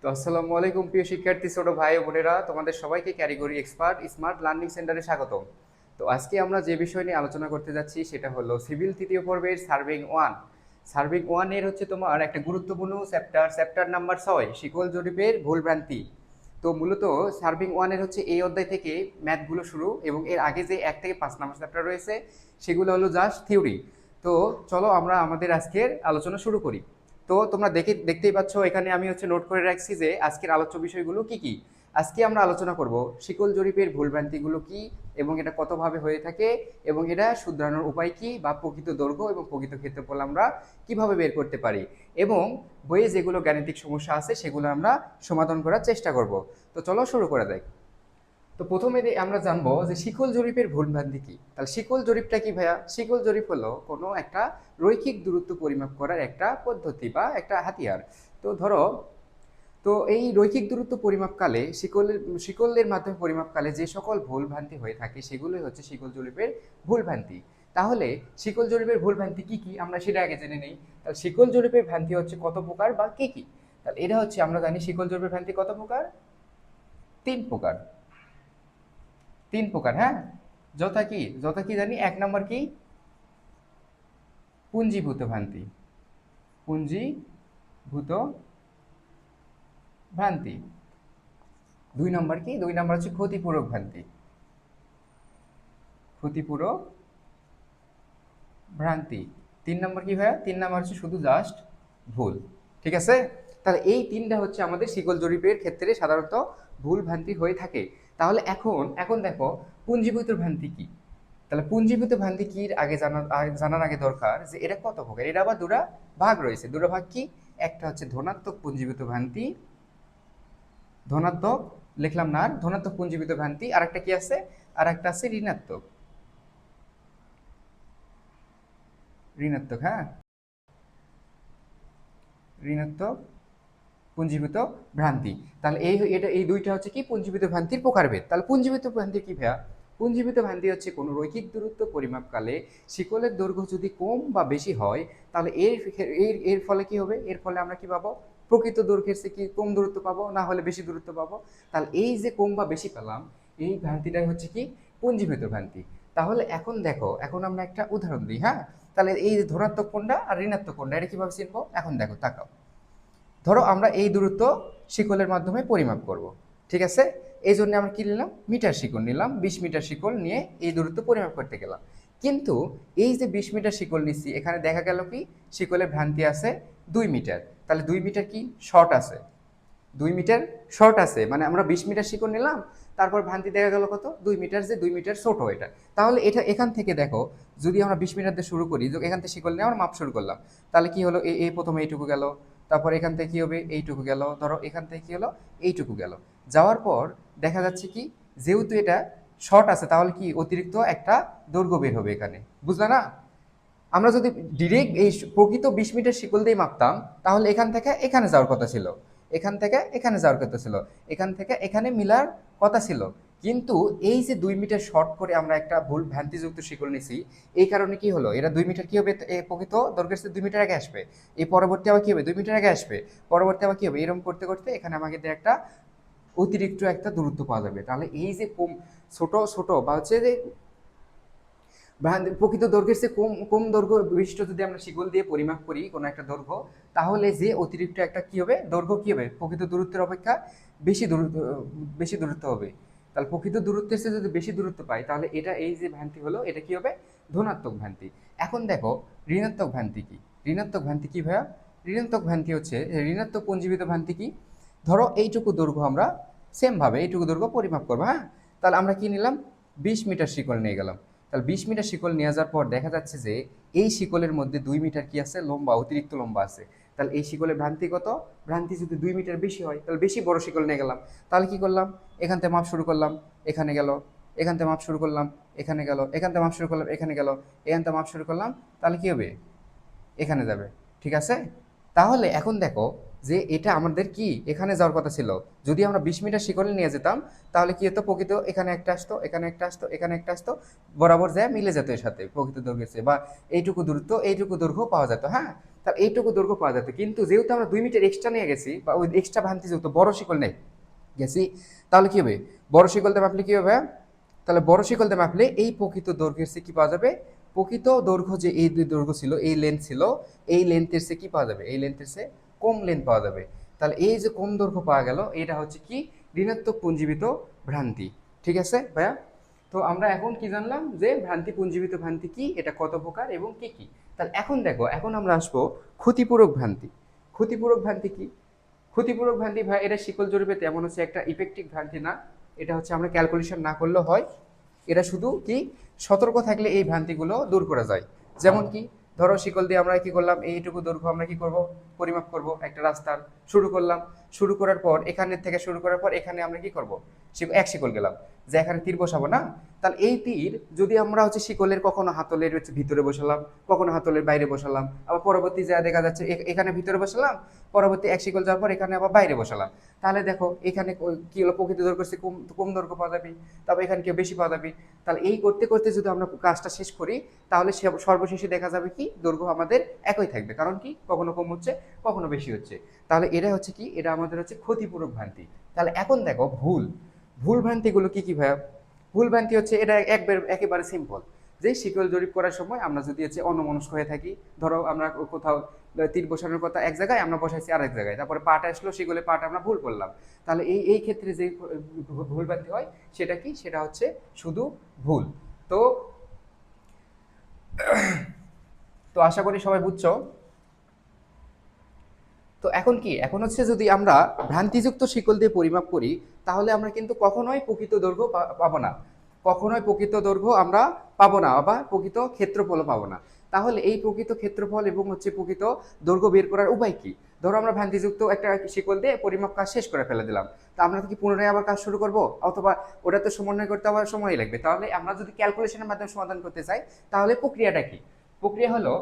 তো আসসালামু আলাইকুম প্রিয় শিক্ষার্থী ছোট ভাই ও বোনেরা, তোমাদের সবাইকে ক্যারিগরি এক্সপার্ট স্মার্ট লার্নিং সেন্টারে স্বাগতম। তো আজকে আমরা যে বিষয় নিয়ে আলোচনা করতে যাচ্ছি সেটা হলো সিভিল তৃতীয় পর্বের সার্ভিং ওয়ান। সার্ভিং ওয়ানের হচ্ছে তোমার একটা গুরুত্বপূর্ণ চ্যাপ্টার নাম্বার 6, শিকল জরিপের ভুলভ্রান্তি। তো মূলত সার্ভিং ওয়ানের হচ্ছে এই অধ্যায় থেকে ম্যাথগুলো শুরু, এবং এর আগে যে 1 থেকে 5 নম্বর চ্যাপ্টার রয়েছে সেগুলো হলো জাস্ট থিওরি। তো চলো আমরা আমাদের আজকের আলোচনা শুরু করি। তো তোমরা দেখতেই পাচ্ছ এখানে আমি হচ্ছে নোট করে রাখছি যে আজকের আলোচ্য বিষয়গুলো কি কি। আজকে আমরা আলোচনা করব শিকল জরিপের ভুলভ্রান্তিগুলো কি, এবং এটা কতভাবে হয়ে থাকে, এবং এটা শুধরানোর উপায় কি, বা প্রকৃত দৈর্ঘ্য এবং প্রকৃত ক্ষেত্রফল আমরা কিভাবে বের করতে পারি, এবং বইয়ে যেগুলো গাণিতিক সমস্যা আছে সেগুলো আমরা সমাধান করার চেষ্টা করব। তো চলো শুরু করা যাক। তো প্রথমে আমরা জানবো যে শিকল জরিপের ভুলভ্রান্তি কি। তাহলে শিকল জরিপটা কি ভাইয়া? শিকল জরিপ হলো কোনো একটা রৈখিক দূরত্ব পরিমাপ করার একটা পদ্ধতি বা একটা হাতিয়ার। তো ধরো, তো এই রৈখিক দূরত্ব পরিমাপকালে শিকলের মাধ্যমে পরিমাপকালে যে সকল ভুলভ্রান্তি হয়ে থাকে সেগুলোই হচ্ছে শিকল জরিপের ভুলভ্রান্তি। তাহলে শিকল জরিপের ভুলভ্রান্তি কি কি আমরা সেটা আগে জেনে নেই। তাহলে শিকল জরিপের ভ্রান্তি হচ্ছে কত প্রকার বা কি কি। তাহলে এটা হচ্ছে আমরা জানি শিকল জরিপের ভ্রান্তি কত প্রকার? 3 প্রকার। 3 প্রকার, হ্যাঁ। যথা কি জানি? 1 নম্বর কি? পুঞ্জীভূত ভ্রান্তি। পুঞ্জীভূত ভ্রান্তি। 2 নম্বর কি? 2 নম্বর হচ্ছে ক্ষতিপূরক ভ্রান্তি। ক্ষতিপূরক ভ্রান্তি। 3 নম্বর কি ভাইয়া? 3 নম্বর হচ্ছে শুধু জাস্ট ভুল। ঠিক আছে। তাহলে এই 3টা হচ্ছে আমাদের শিকল জরিপের ক্ষেত্রে সাধারণত ভুল ভ্রান্তি হয়ে থাকে। তাহলে এখন এখন দেখো পুঞ্জীভূত ভ্রান্তি কি। তাহলে পুঞ্জীভূত ভ্রান্তি কি আগে জানার আগে দরকার যে এটা কত প্রকার। এটা আবার দুটা ভাগ রয়েছে। দুটো ভাগ কি? একটা হচ্ছে ধনাত্মক পুঞ্জীভূত ভ্রান্তি, ধনাত্মক লিখলাম না, আর ধনাত্মক পুঞ্জীভূত ভ্রান্তি। আর একটা কি আছে? আর একটা আছে ঋণাত্মক। ঋণাত্মক, হ্যাঁ, ঋণাত্মক পুঞ্জীভূত ভ্রান্তি। তাহলে এই দুইটা হচ্ছে কি পুঞ্জীভূত ভ্রান্তির প্রকারভেদ। তাহলে পুঞ্জীভূত ভ্রান্তি কি ভাইয়া? পুঞ্জীভূত ভ্রান্তি হচ্ছে কোনো রৈখিক দূরত্ব পরিমাপকালে শিকলের দৈর্ঘ্য যদি কম বা বেশি হয়, তাহলে এর এর ফলে কি হবে? এর ফলে আমরা কি পাবো? প্রকৃত দৈর্ঘ্যের চেয়ে কি কম দূরত্ব পাবো, না হলে বেশি দূরত্ব পাবো। তাহলে এই যে কম বা বেশি পেলাম, এই ভ্রান্তিটাই হচ্ছে কি পুঞ্জীভূত ভ্রান্তি। তাহলে এখন দেখো, এখন আমরা একটা উদাহরণ দিই, হ্যাঁ। তাহলে এই যে ধনাত্মক কোণটা আর ঋণাত্মক কোণটা, এটা কিভাবে চিনবো? এখন দেখো, তাকাও। ধরো আমরা এই দূরত্ব শিকলের মাধ্যমে পরিমাপ করব। ঠিক আছে। এই জন্য আমরা কি নিলাম? মিটার শিকল নিলাম। 20 মিটার শিকল নিয়ে এই দূরত্ব পরিমাপ করতে গেলাম। কিন্তু এই যে 20 মিটার শিকল নিচ্ছি, এখানে দেখা গেল কি শিকলের ভ্রান্তি আছে 2 মিটার। তাহলে 2 মিটার কি শর্ট আছে? 2 মিটার শর্ট আছে, মানে আমরা 20 মিটার শিকল নিলাম, তারপর ভ্রান্তি দেখা গেল কত? 2 মিটার, যে 2 মিটার ছোট এটা। তাহলে এটা এখান থেকে দেখো, যদি আমরা 20 মিটার দিয়ে শুরু করি, এখান থেকে শিকল নিয়ে আমরা মাপ শুরু করলাম, তাহলে কি হলো? এই প্রথমে এইটুকু গেল, তারপর এখান থেকে কি হবে? এইটুকু গেল। ধরো এখান থেকে কি হলো? এইটুকু গেল। যাওয়ার পর দেখা যাচ্ছে কি, যেহেতু এটা শর্ট আছে, তাহলে কি অতিরিক্ত একটা দৈর্ঘ্য বের হবে এখানে। বুঝলে না? আমরা যদি ডিরেক্ট এই প্রকৃত 20 মিটার শিকল দিয়ে মাপতাম, তাহলে এখান থেকে এখানে যাওয়ার কথা ছিল, এখান থেকে এখানে যাওয়ার কথা ছিল, এখান থেকে এখানে মিলার কথা ছিল। কিন্তু এই যে 2 মিটার শর্ট করে আমরা একটা ভুল ভ্রান্তিযুক্ত শিকল নিছি, এই কারণে কি হলো? এরা 2 মিটার কি হবে? প্রকৃত দৈর্ঘ্যের চেয়ে 2 মিটার আগে আসবে। এই পরবর্তী আবার কি হবে? 2 মিটার আগে আসবে। পরবর্তী আবার কি হবে? এরকম করতে করতে এখানে আমাদের একটা অতিরিক্ত একটা দূরত্ব পাওয়া যাবে। তাহলে এই যে কম ছোট ছোট বা হচ্ছে যে প্রকৃত দৈর্ঘ্যের চেয়ে কম কম দৈর্ঘ্য বিশিষ্ট যদি আমরা শিকল দিয়ে পরিমাপ করি কোনো একটা দৈর্ঘ্য, তাহলে যে অতিরিক্ত একটা কি হবে? দৈর্ঘ্য কি হবে? প্রকৃত দূরত্বের অপেক্ষা বেশি দূরত্ব হবে। তাহলে প্রকৃত দূরত্বের চেয়ে যদি বেশি দূরত্ব পাই, তাহলে এটা এই যে ভ্রান্তি হলো, এটা কি হবে? ধনাত্মক ভ্রান্তি। এখন দেখো ঋণাত্মক ভ্রান্তি কি। ঋণাত্মক ভ্রান্তি কি ভাইয়া? ঋণাত্মক ভ্রান্তি হচ্ছে ঋণাত্মক পুঞ্জীবিত ভ্রান্তি কি। ধরো এইটুকু দৈর্ঘ্য আমরা সেম ভাবে এইটুকু দৈর্ঘ্য পরিমাপ করবো, হ্যাঁ। তাহলে আমরা কি নিলাম? 20 মিটার শিকল নিয়ে গেলাম। তাহলে 20 মিটার শিকল নিয়ে যাওয়ার পর দেখা যাচ্ছে যে এই শিকলের মধ্যে 2 মিটার কি আছে? লম্বা, অতিরিক্ত লম্বা আছে। তাহলে এই শিকলের ভ্রান্তি কত? ভ্রান্তি যদি 2 মিটার বেশি হয়, তাহলে বেশি বড় শিকল নিয়ে গেলাম। তাহলে কি করলাম? এখান থেকে মাপ শুরু করলাম, এখানে গেল। এখান থেকে মাপ শুরু করলাম, এখানে গেল। এখান থেকে মাপ শুরু করলাম, এখানে গেল। এখান থেকে মাপ শুরু করলাম, তাহলে কি হবে? এখানে যাবে। ঠিক আছে। তাহলে এখন দেখো যে এটা আমাদের কি এখানে যাওয়ার কথা ছিল। যদি আমরা 20 মিটার শিকলে নিয়ে যেতাম, তাহলে কি হতো? প্রকৃত এখানে একটা আসতো, এখানে একটা আসতো, এখানে একটা আসতো, বরাবর যায় মিলে যেত এর সাথে প্রকৃত দৈর্ঘ্যের চেয়ে, বা এইটুকু দূরত্ব এইটুকু দৈর্ঘ্য পাওয়া যেত, হ্যাঁ। তাহলে এইটুকু দৈর্ঘ্য পাওয়া যেত, কিন্তু যেহেতু আমরা 2 মিটার এক্সট্রা নিয়ে গেছি বা ওই এক্সট্রা ভ্রান্তি যুক্ত বড় শিকল নেই গেছি, তাহলে কি হবে, বড় শিকলতে মাপলে কি হবে, তাহলে বড় শিকলতে মাপলে এই প্রকৃত দৈর্ঘ্যের সে কি পাওয়া যাবে, প্রকৃত দৈর্ঘ্য যে এই দৈর্ঘ্য ছিল, এই লেন্থ ছিল, এই লেন্থের সে কি পাওয়া যাবে, এই লেন্থের সে কম লেন্থ পাওয়া যাবে। তাহলে এই যে কম দৈর্ঘ্য পাওয়া গেল, এটা হচ্ছে কি ঋণাত্মক পুঞ্জীবিত ভ্রান্তি। ঠিক আছে ভাইয়া? তো আমরা এখন কি জানলাম যে ভ্রান্তি, পুঞ্জীবিত ভ্রান্তি কি, এটা কত প্রকার এবং কি কি। তাহলে এখন দেখো, এখন আমরা আসবো ক্ষতিপূরক ভ্রান্তি। ক্ষতিপূরক ভ্রান্তি কি? ক্ষতিপূরক ভ্রান্তি ভাই, এটা শিকল জরিপে তেমন হচ্ছে একটা ইফেক্টিভ ভ্রান্তি না, এটা হচ্ছে আমরা ক্যালকুলেশন না করলেও হয়। এটা শুধু কি সতর্ক থাকলে এই ভ্রান্তিগুলো দূর করা যায়। যেমন কি, ধরো শিকল দিয়ে আমরা কি করলাম, এইটুকু দৈর্ঘ্য আমরা কি করব, পরিমাপ করব একটা রাস্তার, শুরু করলাম, শুরু করার পর এখানে থেকে শুরু করার পর এখানে আমরা কি করব, এক শিকল গেলাম, যে এখানে তীর বসাবো না। তাহলে এই তীর যদি আমরা হচ্ছে শিকলের কখনো হাতলের হচ্ছে ভিতরে বসালাম, কখনো হাতলের বাইরে বসালাম, আবার পরবর্তী যা দেখা যাচ্ছে এখানে ভিতরে বসালাম, পরবর্তী এক শিকল যাওয়ার পর এখানে আবার বাইরে বসালাম, তাহলে দেখো এখানে কি হলো, প্রকৃত দৈর্ঘ্য কম কম দৈর্ঘ্য পাওয়া যাবে, তবে এখানে কেউ বেশি পাওয়া যাবে। তাহলে এই করতে করতে যদি আমরা কাজটা শেষ করি, তাহলে সর্বশেষে দেখা যাবে কি দৈর্ঘ্য আমাদের একই থাকবে, কারণ কি কখনো কম হচ্ছে কখনো বেশি হচ্ছে। তাহলে এটা হচ্ছে কি, এটা আমাদের হচ্ছে ক্ষতিপূরক ভ্রান্তি। তাহলে এখন দেখো ভুল, ভুল ভ্রান্তিগুলো কি কি ভাইয়া? ভুল ভ্রান্তি হচ্ছে এটা একেবারে সিম্পল, যে শিকল জরিপ করার সময় আমরা যদি হচ্ছে অন্যমনস্ক হয়ে থাকি, ধরো আমরা কোথাও তীর বসানোর কথা এক জায়গায়, আমরা বসাইছি আরেক জায়গায়, তারপরে পাটা আসলো শিকলে, পাটা আমরা ভুল করলাম, তাহলে এই এই ক্ষেত্রে যে ভুল ভ্রান্তি হয় সেটা কি, সেটা হচ্ছে শুধু ভুল। তো তো আশা করি সবাই বুঝছো। তো এখন কি, এখন হচ্ছে যদি আমরা ভ্রান্তিযুক্ত শিকল দিয়ে পরিমাপ করি, তাহলে আমরা কিন্তু কখনোই প্রকৃত দৈর্ঘ্য পাবো না, কখনোই প্রকৃত দৈর্ঘ্য আমরা পাবো না, বা প্রকৃত ক্ষেত্রফলও পাবো না। তাহলে এই প্রকৃত ক্ষেত্রফল এবং হচ্ছে প্রকৃত দৈর্ঘ্য বের করার উপায় কি? ধরো আমরা ভ্রান্তিযুক্ত একটা শিকল দিয়ে পরিমাপ কাজ শেষ করে ফেলে দিলাম, তা আমরা কি পুনরায় আবার কাজ শুরু করব, অথবা ওটা তো সমন্বয় করতে আবার সময় লাগবে। তাহলে আমরা যদি ক্যালকুলেশনের মাধ্যমে সমাধান করতে চাই, তাহলে প্রক্রিয়াটা কি? প্রক্রিয়া হলো,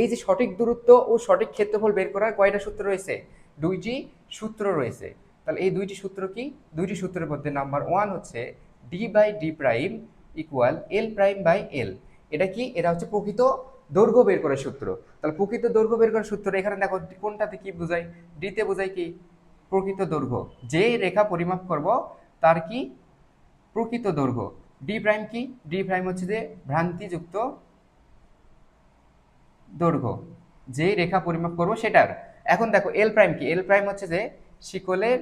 এই যে সঠিক দূরত্ব ও সঠিক ক্ষেত্রফল বের করার কয়টা সূত্র রয়েছে, 2টি সূত্র রয়েছে। তাহলে এই 2টি সূত্র কি, 2টি সূত্রের মধ্যে নাম্বার 1 হচ্ছে D by D prime equal L prime by L. এটা কি, এটা হচ্ছে প্রকৃত দৈর্ঘ্য বের করার সূত্র। তাহলে প্রকৃত দৈর্ঘ্য বের করার সূত্র, এখানে দেখো কোনটাতে কি বোঝায়, ডিতে বোঝায় কি প্রকৃত দৈর্ঘ্য, যে রেখা পরিমাপ করব তার কি প্রকৃত দৈর্ঘ্য। ডি প্রাইম কি, ডি প্রাইম হচ্ছে যে ভ্রান্তিযুক্ত দৈর্ঘ্য, যে রেখা পরিমাপ করব সেটার। এখন দেখো এল প্রাইম কি, এল প্রাইম হচ্ছে যে শিকলের,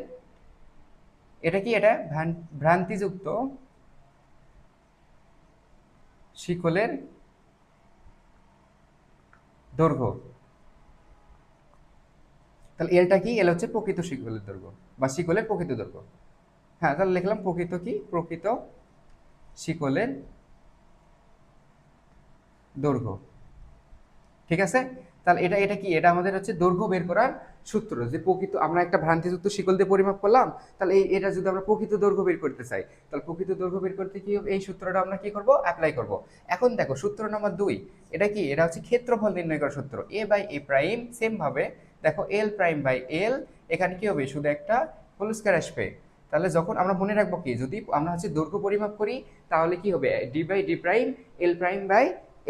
এটা কি, এটা ভ্রান্তিযুক্ত শিকলের দৈর্ঘ্য। তাহলে এলটা কি, এল হচ্ছে প্রকৃত শিকলের দৈর্ঘ্য বা শিকলের প্রকৃত দৈর্ঘ্য। হ্যাঁ, তাহলে লিখলাম প্রকৃত কি, প্রকৃত শিকলের দৈর্ঘ্য। ঠিক আছে? তাহলে এটা এটা কি, এটা আমাদের হচ্ছে দৈর্ঘ্য বের করার সূত্র, যে প্রকৃত আমরা একটা ভ্রান্তিযুক্ত শিকল দিয়ে পরিমাপ করলাম, তাহলে এটা যদি আমরা প্রকৃত দৈর্ঘ্য বের করতে চাই, তাহলে প্রকৃত দৈর্ঘ্য বের করতে কি হবে, এই সূত্রটা আমরা কি করব, অ্যাপ্লাই করব। এখন দেখো সূত্র নাম্বার 2, এটা কি, এটা হচ্ছে ক্ষেত্রফল নির্ণয় করার সূত্র, এ বাই এ প্রাইম। সেম ভাবে দেখো এল প্রাইম বাই এল, এখানে কি হবে, শুধু একটা হোল স্কয়ার আসবে। তাহলে যখন আমরা মনে রাখবো কি, যদি আমরা হচ্ছে দৈর্ঘ্য পরিমাপ করি, তাহলে কি হবে, D by D prime L prime by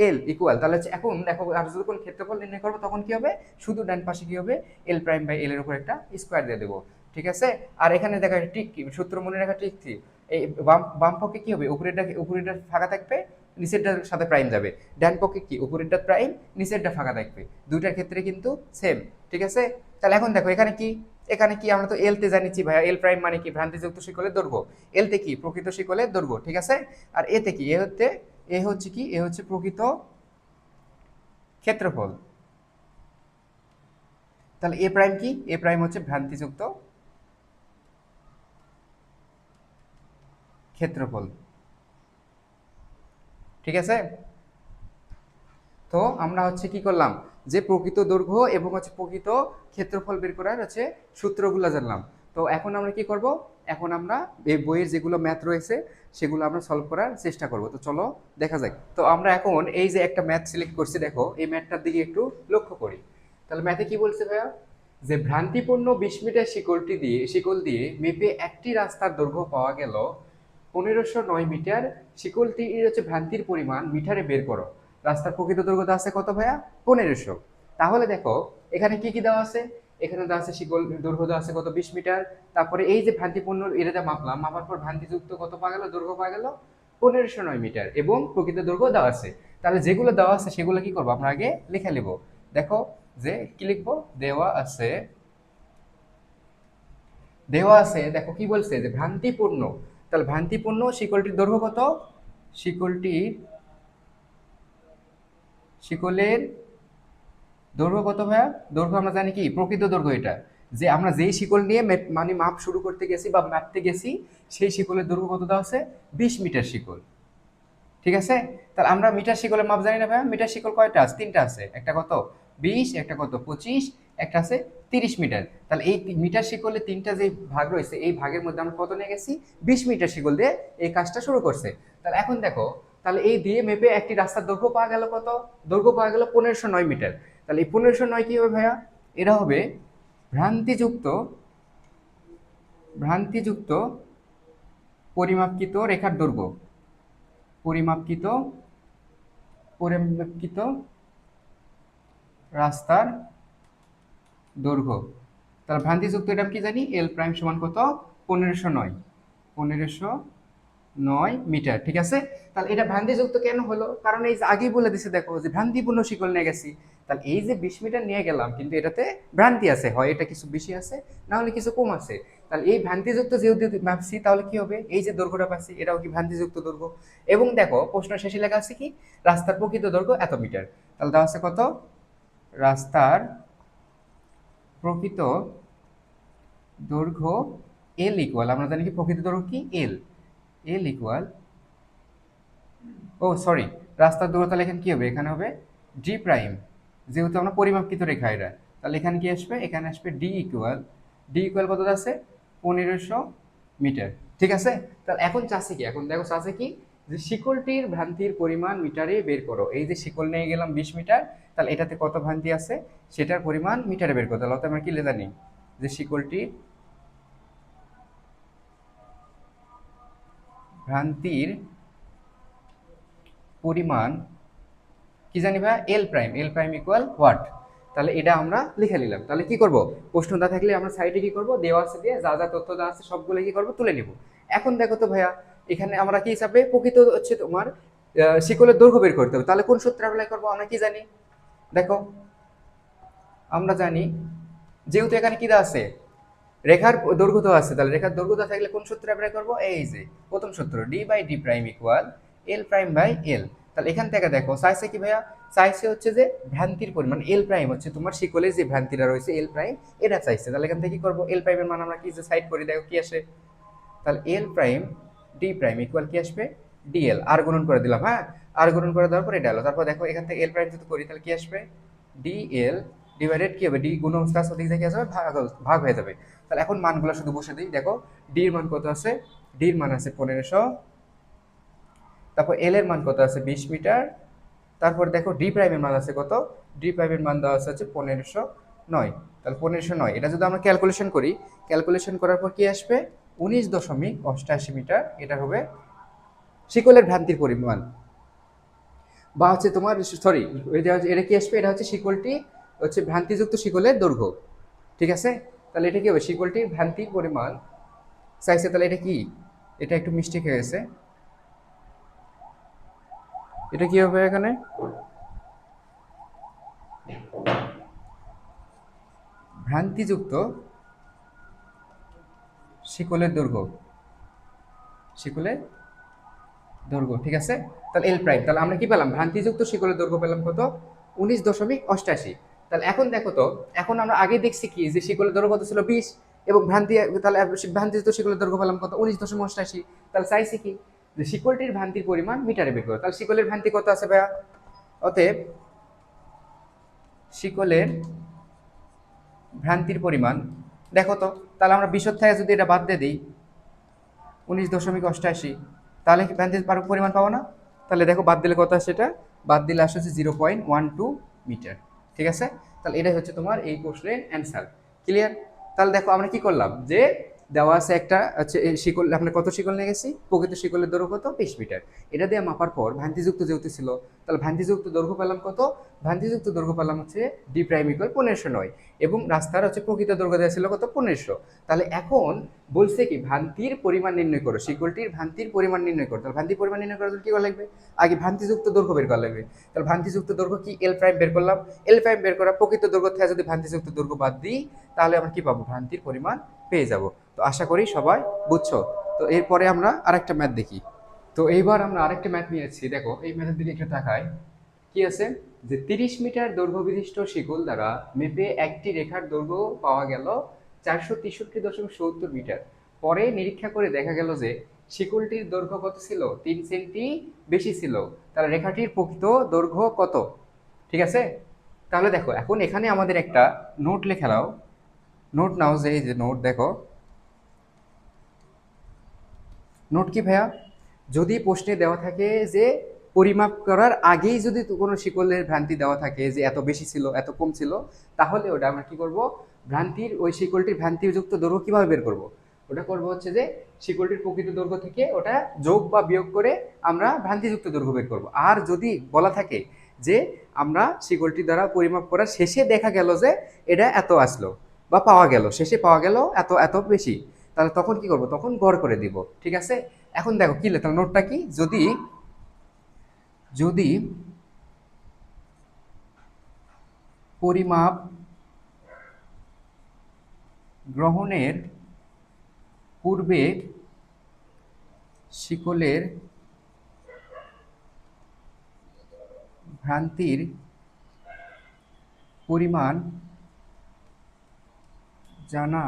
L equal, তাহলে হচ্ছে এখন দেখো আর যখন ক্ষেত্রফল নির্ণয় করবো তখন কি হবে, শুধু ডান পাশে কি হবে, এল প্রাইম বাই এল এর উপর একটা স্কোয়ার দিয়ে দেবো। ঠিক আছে? আর এখানে দেখো ট্রিক কি, সূত্র মনে রাখা ট্রিক কি, এই বাম পক্ষে কি হবে, উপরেরটা ফাঁকা থাকবে, নিচেরটার সাথে প্রাইম যাবে। ডান পক্ষে কি, উপরেরটা প্রাইম, নিচেরটা ফাঁকা থাকবে। দুইটার ক্ষেত্রে কিন্তু সেম। ঠিক আছে? তাহলে এখন দেখো এখানে কি, এখানে কি, আমরা তো এল তে জানিছি ভাইয়া, এল প্রাইম মানে কি, ভ্রান্তিযুক্ত শিকলের দৈর্ঘ্য। এল তে কি, প্রকৃত শিকলের দৈর্ঘ্য। ঠিক আছে? আর এতে কি, এ হচ্ছে কি, এ হচ্ছে প্রকৃত ক্ষেত্রফল। তাহলে এ প্রাইম কি, এ প্রাইম হচ্ছে ভ্রান্তিযুক্ত ক্ষেত্রফল। ঠিক আছে? তো আমরা হচ্ছে কি করলাম, যে প্রকৃত দৈর্ঘ্য এবং হচ্ছে প্রকৃত ক্ষেত্রফল বের করার হচ্ছে সূত্রগুলো জানলাম। তো এখন আমরা কি করব, এখন আমরা এই বইয়ের যেগুলো ম্যাথ রয়েছে সেগুলো আমরা সলভ করার চেষ্টা করব। তো চলো দেখা যাক। তো আমরা এখন এই যে একটা ম্যাথ সিলেক্ট করছি, দেখো এই ম্যাথটার দিকে একটু লক্ষ্য করি। তাহলে ম্যাথে কি বলছে ভাইয়া, যে ভ্রান্তিপূর্ণ 20 মিটার শিকল দিয়ে মেপে একটি রাস্তার দৈর্ঘ্য পাওয়া গেল 1509 মিটার। শিকলটি হচ্ছে ভ্রান্তির পরিমাণ মিটারে বের করো। রাস্তার প্রকৃত দৈর্ঘ্য আছে কত ভাইয়া, 1500। তাহলে দেখো এখানে কি কি দেওয়া আছে, এখানে দেওয়া আছে শিকল দৈর্ঘ্য দেওয়া আছে কত 20 মিটার, তারপরে এই যে ভ্রান্তিপূর্ণ এটা মাপলাম, মাপার পর ভ্রান্তিযুক্ত কত পাওয়া গেল, দৈর্ঘ্য পাওয়া গেল 1509 মিটার এবং প্রকৃত দৈর্ঘ্য দেওয়া আছে। তাহলে যেগুলো দেওয়া আছে সেগুলো কি করবো আমরা আগে লিখে নেব। দেখো যে কি লিখবো, দেওয়া আছে, দেওয়া আছে দেখো কি বলছে যে ভ্রান্তিপূর্ণ, তাহলে ভ্রান্তিপূর্ণ শিকলটির দৈর্ঘ্য কত, শিকলটির শিকলের দৈর্ঘ্য কত ভাইয়া, দৈর্ঘ্য আমরা জানি কি প্রকৃত দৈর্ঘ্য, এটা যে আমরা যেই শিকল নিয়ে মানে মাপ শুরু করতে গেছি বা মাপতে গেছি সেই শিকলের দৈর্ঘ্য কত দেওয়া আছে, 20 মিটার শিকল। ঠিক আছে, তাহলে আমরা মিটার শিকলের মাপ জানি না ভাইয়া, মিটার শিকল কয়টা আছে, তিনটা আছে, একটা কত 20, একটা কত 25, একটা আছে 30 মিটার। তাহলে এই মিটার শিকলে তিনটা যে ভাগ রয়েছে এই ভাগের মধ্যে আমরা কত নিয়ে গেছি, 20 মিটার শিকল দিয়ে এই কাজটা শুরু করছে। তাহলে এখন দেখো, তাহলে এই দিয়ে মেপে একটি রাস্তার দৈর্ঘ্য পাওয়া গেল কত, দৈর্ঘ্য পাওয়া গেল 1509 মিটার। তাহলে এই 1509 কি হবে ভাইয়া, এটা হবে ভ্রান্তিযুক্ত ভ্রান্তিযুক্ত পরিমাপকৃত রেখার দৈর্ঘ্য, পরিমাপকৃত পরিমাপকৃত রাস্তার দৈর্ঘ্য। তাহলে ভ্রান্তিযুক্ত এটা কি জানি, এল প্রাইম সমান কত, 1509 মিটার। ঠিক আছে, তাহলে এটা ভ্রান্তিযুক্ত কেন হলো, কারণ এই যে আগেই বলে দিছে দেখো যে ভ্রান্তিপূর্ণ শিকল নিয়ে গেছি। তাহলে এই যে 20 মিটার নিয়ে গেলাম কিন্তু এটাতে ভ্রান্তি আছে, হয় এটা কিছু বেশি আছে না হলে কিছু কম আছে। তাহলে এই ভ্রান্তিযুক্ত যেহেতু মাপছি তাহলে কি হবে, এই যে দৈর্ঘ্যটা পাচ্ছি এটাও কি ভ্রান্তিযুক্ত দৈর্ঘ্য। এবং দেখো প্রশ্ন শেষে লেখা আছে কি, রাস্তার প্রকৃত দৈর্ঘ্য এত মিটার। তাহলে দেওয়া আছে কত, রাস্তার প্রকৃত দৈর্ঘ্য এল ইকুয়াল, আমরা জানি কি প্রকৃত দৈর্ঘ্য কি এল, এল ইকুয়াল, ও সরি, রাস্তার দৈর্ঘ্য তাহলে এখানে কি হবে, এখানে হবে ডি প্রাইম, যেহেতু আমরা পরিমাপকৃত রেখা এটা, তাহলে এখানে কি আসবে, এখানে আসবে ডি ইকুয়াল কত আছে, 1500 মিটার। ঠিক আছে, তাহলে এখন চাষে কি, এখন দেখো চাষে কি, যে শিকলটির ভ্রান্তির পরিমাণ মিটারে বের করো। এই যে শিকল নিয়ে গেলাম 20 মিটার, তাহলে এটাতে কত ভ্রান্তি আছে সেটার পরিমাণ মিটারে বের করো। তাহলে আমরা কি জানি যে শিকলটির ভ্রান্তির পরিমাণ কি জানি ভাই, এল প্রাইম ইকুয়াল হোয়াট। তাহলে এটা আমরা লিখে নিলাম। তাহলে কি করব, প্রশ্নটা থাকলে আমরা সাইডে কি করব, দেওয়া আছে দিয়ে যা যা তথ্য দেওয়া আছে সবগুলো কি করব, তুলে নিব। এখন দেখো তো ভাইয়া, এখানে আমরা কি হিসাবে প্রকৃত হচ্ছে তোমার শিকলের দৈর্ঘ্য বের করতে হবে। তাহলে কোন সূত্র অ্যাপ্লাই করব, আমরা কি জানি, দেখো আমরা জানি যেহেতু এখানে কি দেওয়া আছে, রেখার দৈর্ঘ্য দেওয়া আছে, তাহলে রেখার দৈর্ঘ্য দেওয়া থাকলে কোন সূত্র অ্যাপ্লাই করব, এই যে প্রথম সূত্র D by D prime equal L prime by L. তাহলে এখান থেকে দেখো চাইছে কি ভাইয়া, চাইছে হচ্ছে যে ভ্রান্তির পরিমাণ, এল প্রাইম হচ্ছে তোমার শিকলে যে ভ্রান্তিটা রয়েছে এল প্রাইম এটা চাইছে। তাহলে এখান থেকে কি করবো, এল প্রাইমের মান আমরা কি যে সাইড করি, দেখো কি আসে, তাহলে এল প্রাইম ডি প্রাইম ইকুয়াল কি আসবে, ডিএল, আর গুণন করে দিলাম, হ্যাঁ আর গুণন করে দেওয়ার পর এটা এলো, তারপর দেখো এখান থেকে এল প্রাইম যদি করি তাহলে কি আসবে, ডিএল ডিভাইডেড কি হবে, ডি গুণ প্লাস ওদিক থেকে আসবে ভাগ হয়ে যাবে। তাহলে এখন মানগুলো শুধু বসে দিই, দেখো ডি এর মান কত আছে, ডি এর মান আছে 1500, তারপর এল এর মান কত আছে 20 মিটার, তারপর দেখো ডি প্রাইমের মান আছে কত, ডি প্রাইমের মান দেওয়া আছে হচ্ছে 1509। তাহলে 1509 এটা যদি আমরা ক্যালকুলেশন করি, ক্যালকুলেশন করার পর কি আসবে, 19.88 মিটার, এটা হবে শিকলের ভ্রান্তির পরিমাণ, বা হচ্ছে তোমার সরি এটা কি আসবে, এটা হচ্ছে শিকলটি হচ্ছে ভ্রান্তিযুক্ত শিকলের দৈর্ঘ্য। ঠিক আছে, তাহলে এটা কি হবে, শিকলটির ভ্রান্তির পরিমাণ চাইছে, তাহলে এটা কি, এটা একটু মিস্টেক হয়ে গেছে, এটা কি হবে এখানে, ভ্রান্তিযুক্ত শিকলের দৈর্ঘ্য, শিকলের দৈর্ঘ্য। ঠিক আছে, তাহলে এল প্রাইম, তাহলে আমরা কি পেলাম, ভ্রান্তিযুক্ত শিকলের দৈর্ঘ্য পেলাম কত, 19.88। তাহলে এখন দেখো তো, এখন আমরা আগে দেখছি কি যে শিকলের দৈর্ঘ্য কত ছিল 20 এবং তাহলে ভ্রান্তিযুক্ত শিকলের দৈর্ঘ্য পেলাম কত, 19.88। তাহলে চাইছি কি যে শিকলটির ভ্রান্তির পরিমাণ মিটারে বের করো। তাহলে শিকলের ভ্রান্তি কত আছে ভাইয়া, অতএব শিকলের ভ্রান্তির পরিমাণ, দেখো তো তাহলে আমরা 20 থেকে যদি এটা বাদ দিয়ে দিই 19.88, তাহলে কি ভ্রান্তির পরিমাণ পাবো না, তাহলে দেখো বাদ দিলে কত আসে, এটা বাদ দিলে আসে হচ্ছে 0.12 মিটার। ঠিক আছে, তাহলে এটাই হচ্ছে তোমার এই প্রশ্নের অ্যান্সার। ক্লিয়ার, তাহলে দেখো আমরা কি করলাম, যে দেওয়া আছে একটা হচ্ছে শিকল, আমরা কত শিকল নিয়ে গেছি, প্রকৃত শিকলের দৈর্ঘ্য কত 20 মিটার, এটা দিয়ে মাপার পর ভ্রান্তিযুক্ত যেহেতু ছিল তাহলে ভ্রান্তিযুক্ত দৈর্ঘ্য পেলাম কত? ভ্রান্তিযুক্ত দৈর্ঘ্য পেলাম হচ্ছে ডি প্রাইম ইকুয়াল 1509, এবং রাস্তার হচ্ছে প্রকৃত দৈর্ঘ্য দেওয়া ছিল কত? 1500। তাহলে এখন বলছে কি ভ্রান্তির পরিমাণ নির্ণয় করো, শিকলটির ভ্রান্তির পরিমাণ নির্ণয় করো। তাহলে ভ্রান্তির পরিমাণ নির্ণয় করার জন্য কি করা লাগবে? আগে ভ্রান্তিযুক্ত দৈর্ঘ্য বের করা লাগবে। তাহলে ভ্রান্তিযুক্ত দৈর্ঘ্য কি? এল প্রাইম বের করলাম। এল প্রাইম বের করা প্রকৃত দৈর্ঘ্য থেকে যদি ভ্রান্তিযুক্ত দৈর্ঘ্য বাদ দিই তাহলে আমরা কি পাবো? ভ্রান্তির পরিমাণ পেয়ে যাব। তো আশা করি সবাই বুঝছো। তো এরপরে আমরা আরেকটা ম্যাথ দেখি। তো এইবার আমরা আরেকটা ম্যাথ নিয়েছি, দেখো এই ম্যাথের দিকে একটু তাকাই। কি আছে? যে 30 মিটার দৈর্ঘ্য বিশিষ্ট শিকল দ্বারা মেপে একটি রেখার দৈর্ঘ্য পাওয়া গেল 463.70 মিটার। পরে নিরীক্ষা করে দেখা গেল যে শিকলটির দৈর্ঘ্য কত ছিল? 3 সেন্টি বেশি ছিল। তাহলে রেখাটির প্রকৃত দৈর্ঘ্য কত? ঠিক আছে। তাহলে দেখো এখন এখানে আমাদের একটা নোট লেখা নাও। নোট নাও, যে এই যে নোট দেখো। নোট কি ভাইয়া? যদি প্রশ্নে দেওয়া থাকে যে পরিমাপ করার আগেই যদি কোনো শিকলের ভ্রান্তি দেওয়া থাকে যে এত বেশি ছিল এত কম ছিল, তাহলে ওটা আমরা কি করব? ভ্রান্তির ওই শিকলটির ভ্রান্তিযুক্ত দৈর্ঘ্য কিভাবে বের করব? ওটা করব হচ্ছে যে শিকলটির প্রকৃত দৈর্ঘ্য থেকে ওটা যোগ বা বিয়োগ করে আমরা ভ্রান্তিযুক্ত দৈর্ঘ্য বের করব। আর যদি বলা থাকে যে আমরা শিকলটি দ্বারা পরিমাপ করার শেষে দেখা গেল যে এটা এত আসলো বা পাওয়া গেল, শেষে পাওয়া গেল এত এত বেশি, তাহলে তখন কি করব? তখন গড় করে দিব। ঠিক আছে। এখন দেখো কি লেখা, নোটটা কি? যদি যদি পরিমাপ গ্রহণের পূর্বে শিকলের ভ্রান্তির পরিমাণ জানা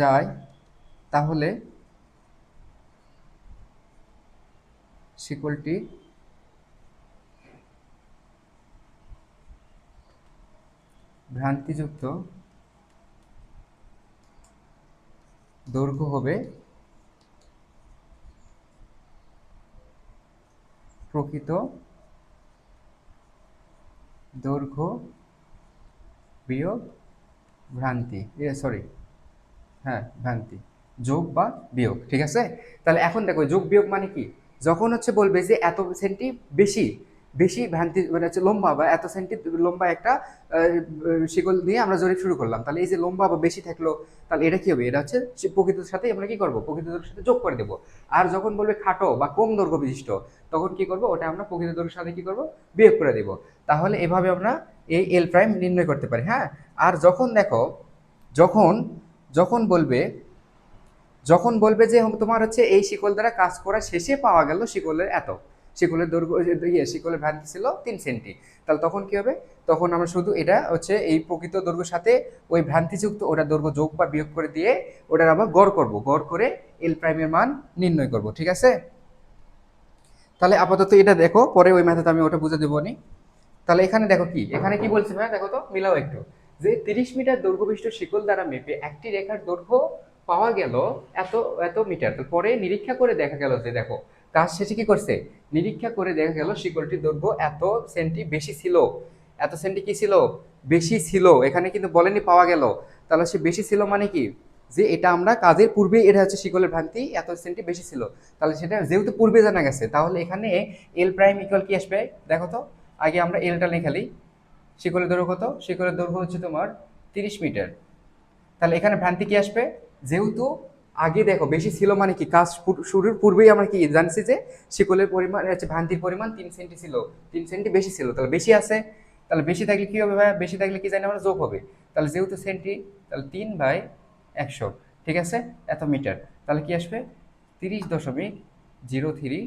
যায় তাহলে শিকলটি ভ্রান্তিযুক্ত দৈর্ঘ্য হবে প্রকৃত দৈর্ঘ্য বিয়োগ ভ্রান্তি, সরি, হ্যাঁ ভ্রান্তি, যোগ বা বিয়োগ। ঠিক আছে। তাহলে এখন দেখো যোগ বিয়োগ মানে কি? যখন হচ্ছে বলবে যে এত সেন্টি বেশি, বেশি ভ্রান্তি মানে হচ্ছে লম্বা বা এত সেন্টি লম্বা একটা শিকল দিয়ে আমরা জরিপ শুরু করলাম, তাহলে এই যে লম্বা বা বেশি থাকলো, তাহলে এটা কি হবে? এটা হচ্ছে প্রকৃতির সাথে আমরা কি করব? প্রকৃত দৈর্ঘ্যের সাথে যোগ করে দেবো। আর যখন বলবে খাটো বা কম দৈর্ঘ্য বিশিষ্ট, তখন কি করব? ওটা আমরা প্রকৃত দৈর্ঘ্যের সাথে কি করব? বিয়োগ করে দেব। তাহলে এভাবে আমরা এই এল প্রাইম নির্ণয় করতে পারি। হ্যাঁ। আর যখন দেখো, যখন যখন বলবে যখন বলবে যে তোমার হচ্ছে এই শিকল দ্বারা কাজ করা শেষে পাওয়া গেল শিকলের এত, শিকলের দৈর্ঘ্য শিকলের ভ্রান্তি ছিল 3 সেন্টি, তাহলে তখন কি হবে? তখন আমরা শুধু এটা হচ্ছে এই প্রকৃত দৈর্ঘ্যের সাথে ওই ভ্রান্তিযুক্ত ওটা দৈর্ঘ্য যোগ বা বিয়োগ করে দিয়ে ওটার আবার গড় করব, গড় করে এল প্রাইমের মান নির্ণয় করব। ঠিক আছে। তাহলে আপাতত এটা দেখো, পরে ওই ম্যাথে আমি ওটা বুঝে দেবো নি। তাহলে এখানে দেখো কি, এখানে কি বলছে ভাই? দেখো তো, মিলাও একটু। যে 30 মিটার দৈর্ঘ্য বিশিষ্ট শিকল দ্বারা মেপে একটি রেখার দৈর্ঘ্য পাওয়া গেল এত এত মিটার। তো পরে নিরীক্ষা করে দেখা গেল যে, দেখো কাজ শেষে কি করছে? নিরীক্ষা করে দেখা গেল শিকলটির দৈর্ঘ্য এত সেন্টি বেশি ছিল। এত সেন্টি কি ছিল? বেশি ছিল। এখানে কিন্তু বলেনি পাওয়া গেল। তাহলে সে বেশি ছিল মানে কি? যে এটা আমরা কাজের পূর্বে এটা হচ্ছে শিকলের ভ্রান্তি এত সেন্টি বেশি ছিল। তাহলে সেটা যেহেতু পূর্বে জানা গেছে, তাহলে এখানে এল প্রাইম ইকুয়াল কি আসবে? দেখো তো, আগে আমরা এলটা লিখে নিই। শিকলের দৈর্ঘ্য কত? শিকলের দৈর্ঘ্য হচ্ছে তোমার 30 মিটার। তাহলে এখানে ভ্রান্তি কি আসবে? যেহেতু আগে দেখো বেশি ছিল মানে কি, কাজ শুরুর পূর্বেই আমরা কি জানছি যে শিকলের পরিমাণ হচ্ছে ভ্রান্তির পরিমাণ 3 সেন্টি ছিল, 3 সেন্টি বেশি ছিল, তাহলে বেশি আছে। তাহলে বেশি থাকলে কি হবে ভাই? বেশি থাকলে কি জানি আমরা? যোগ হবে। তাহলে যেহেতু সেন্টি, তাহলে 3/100, ঠিক আছে, এত মিটার। তাহলে কি আসবে? 30.03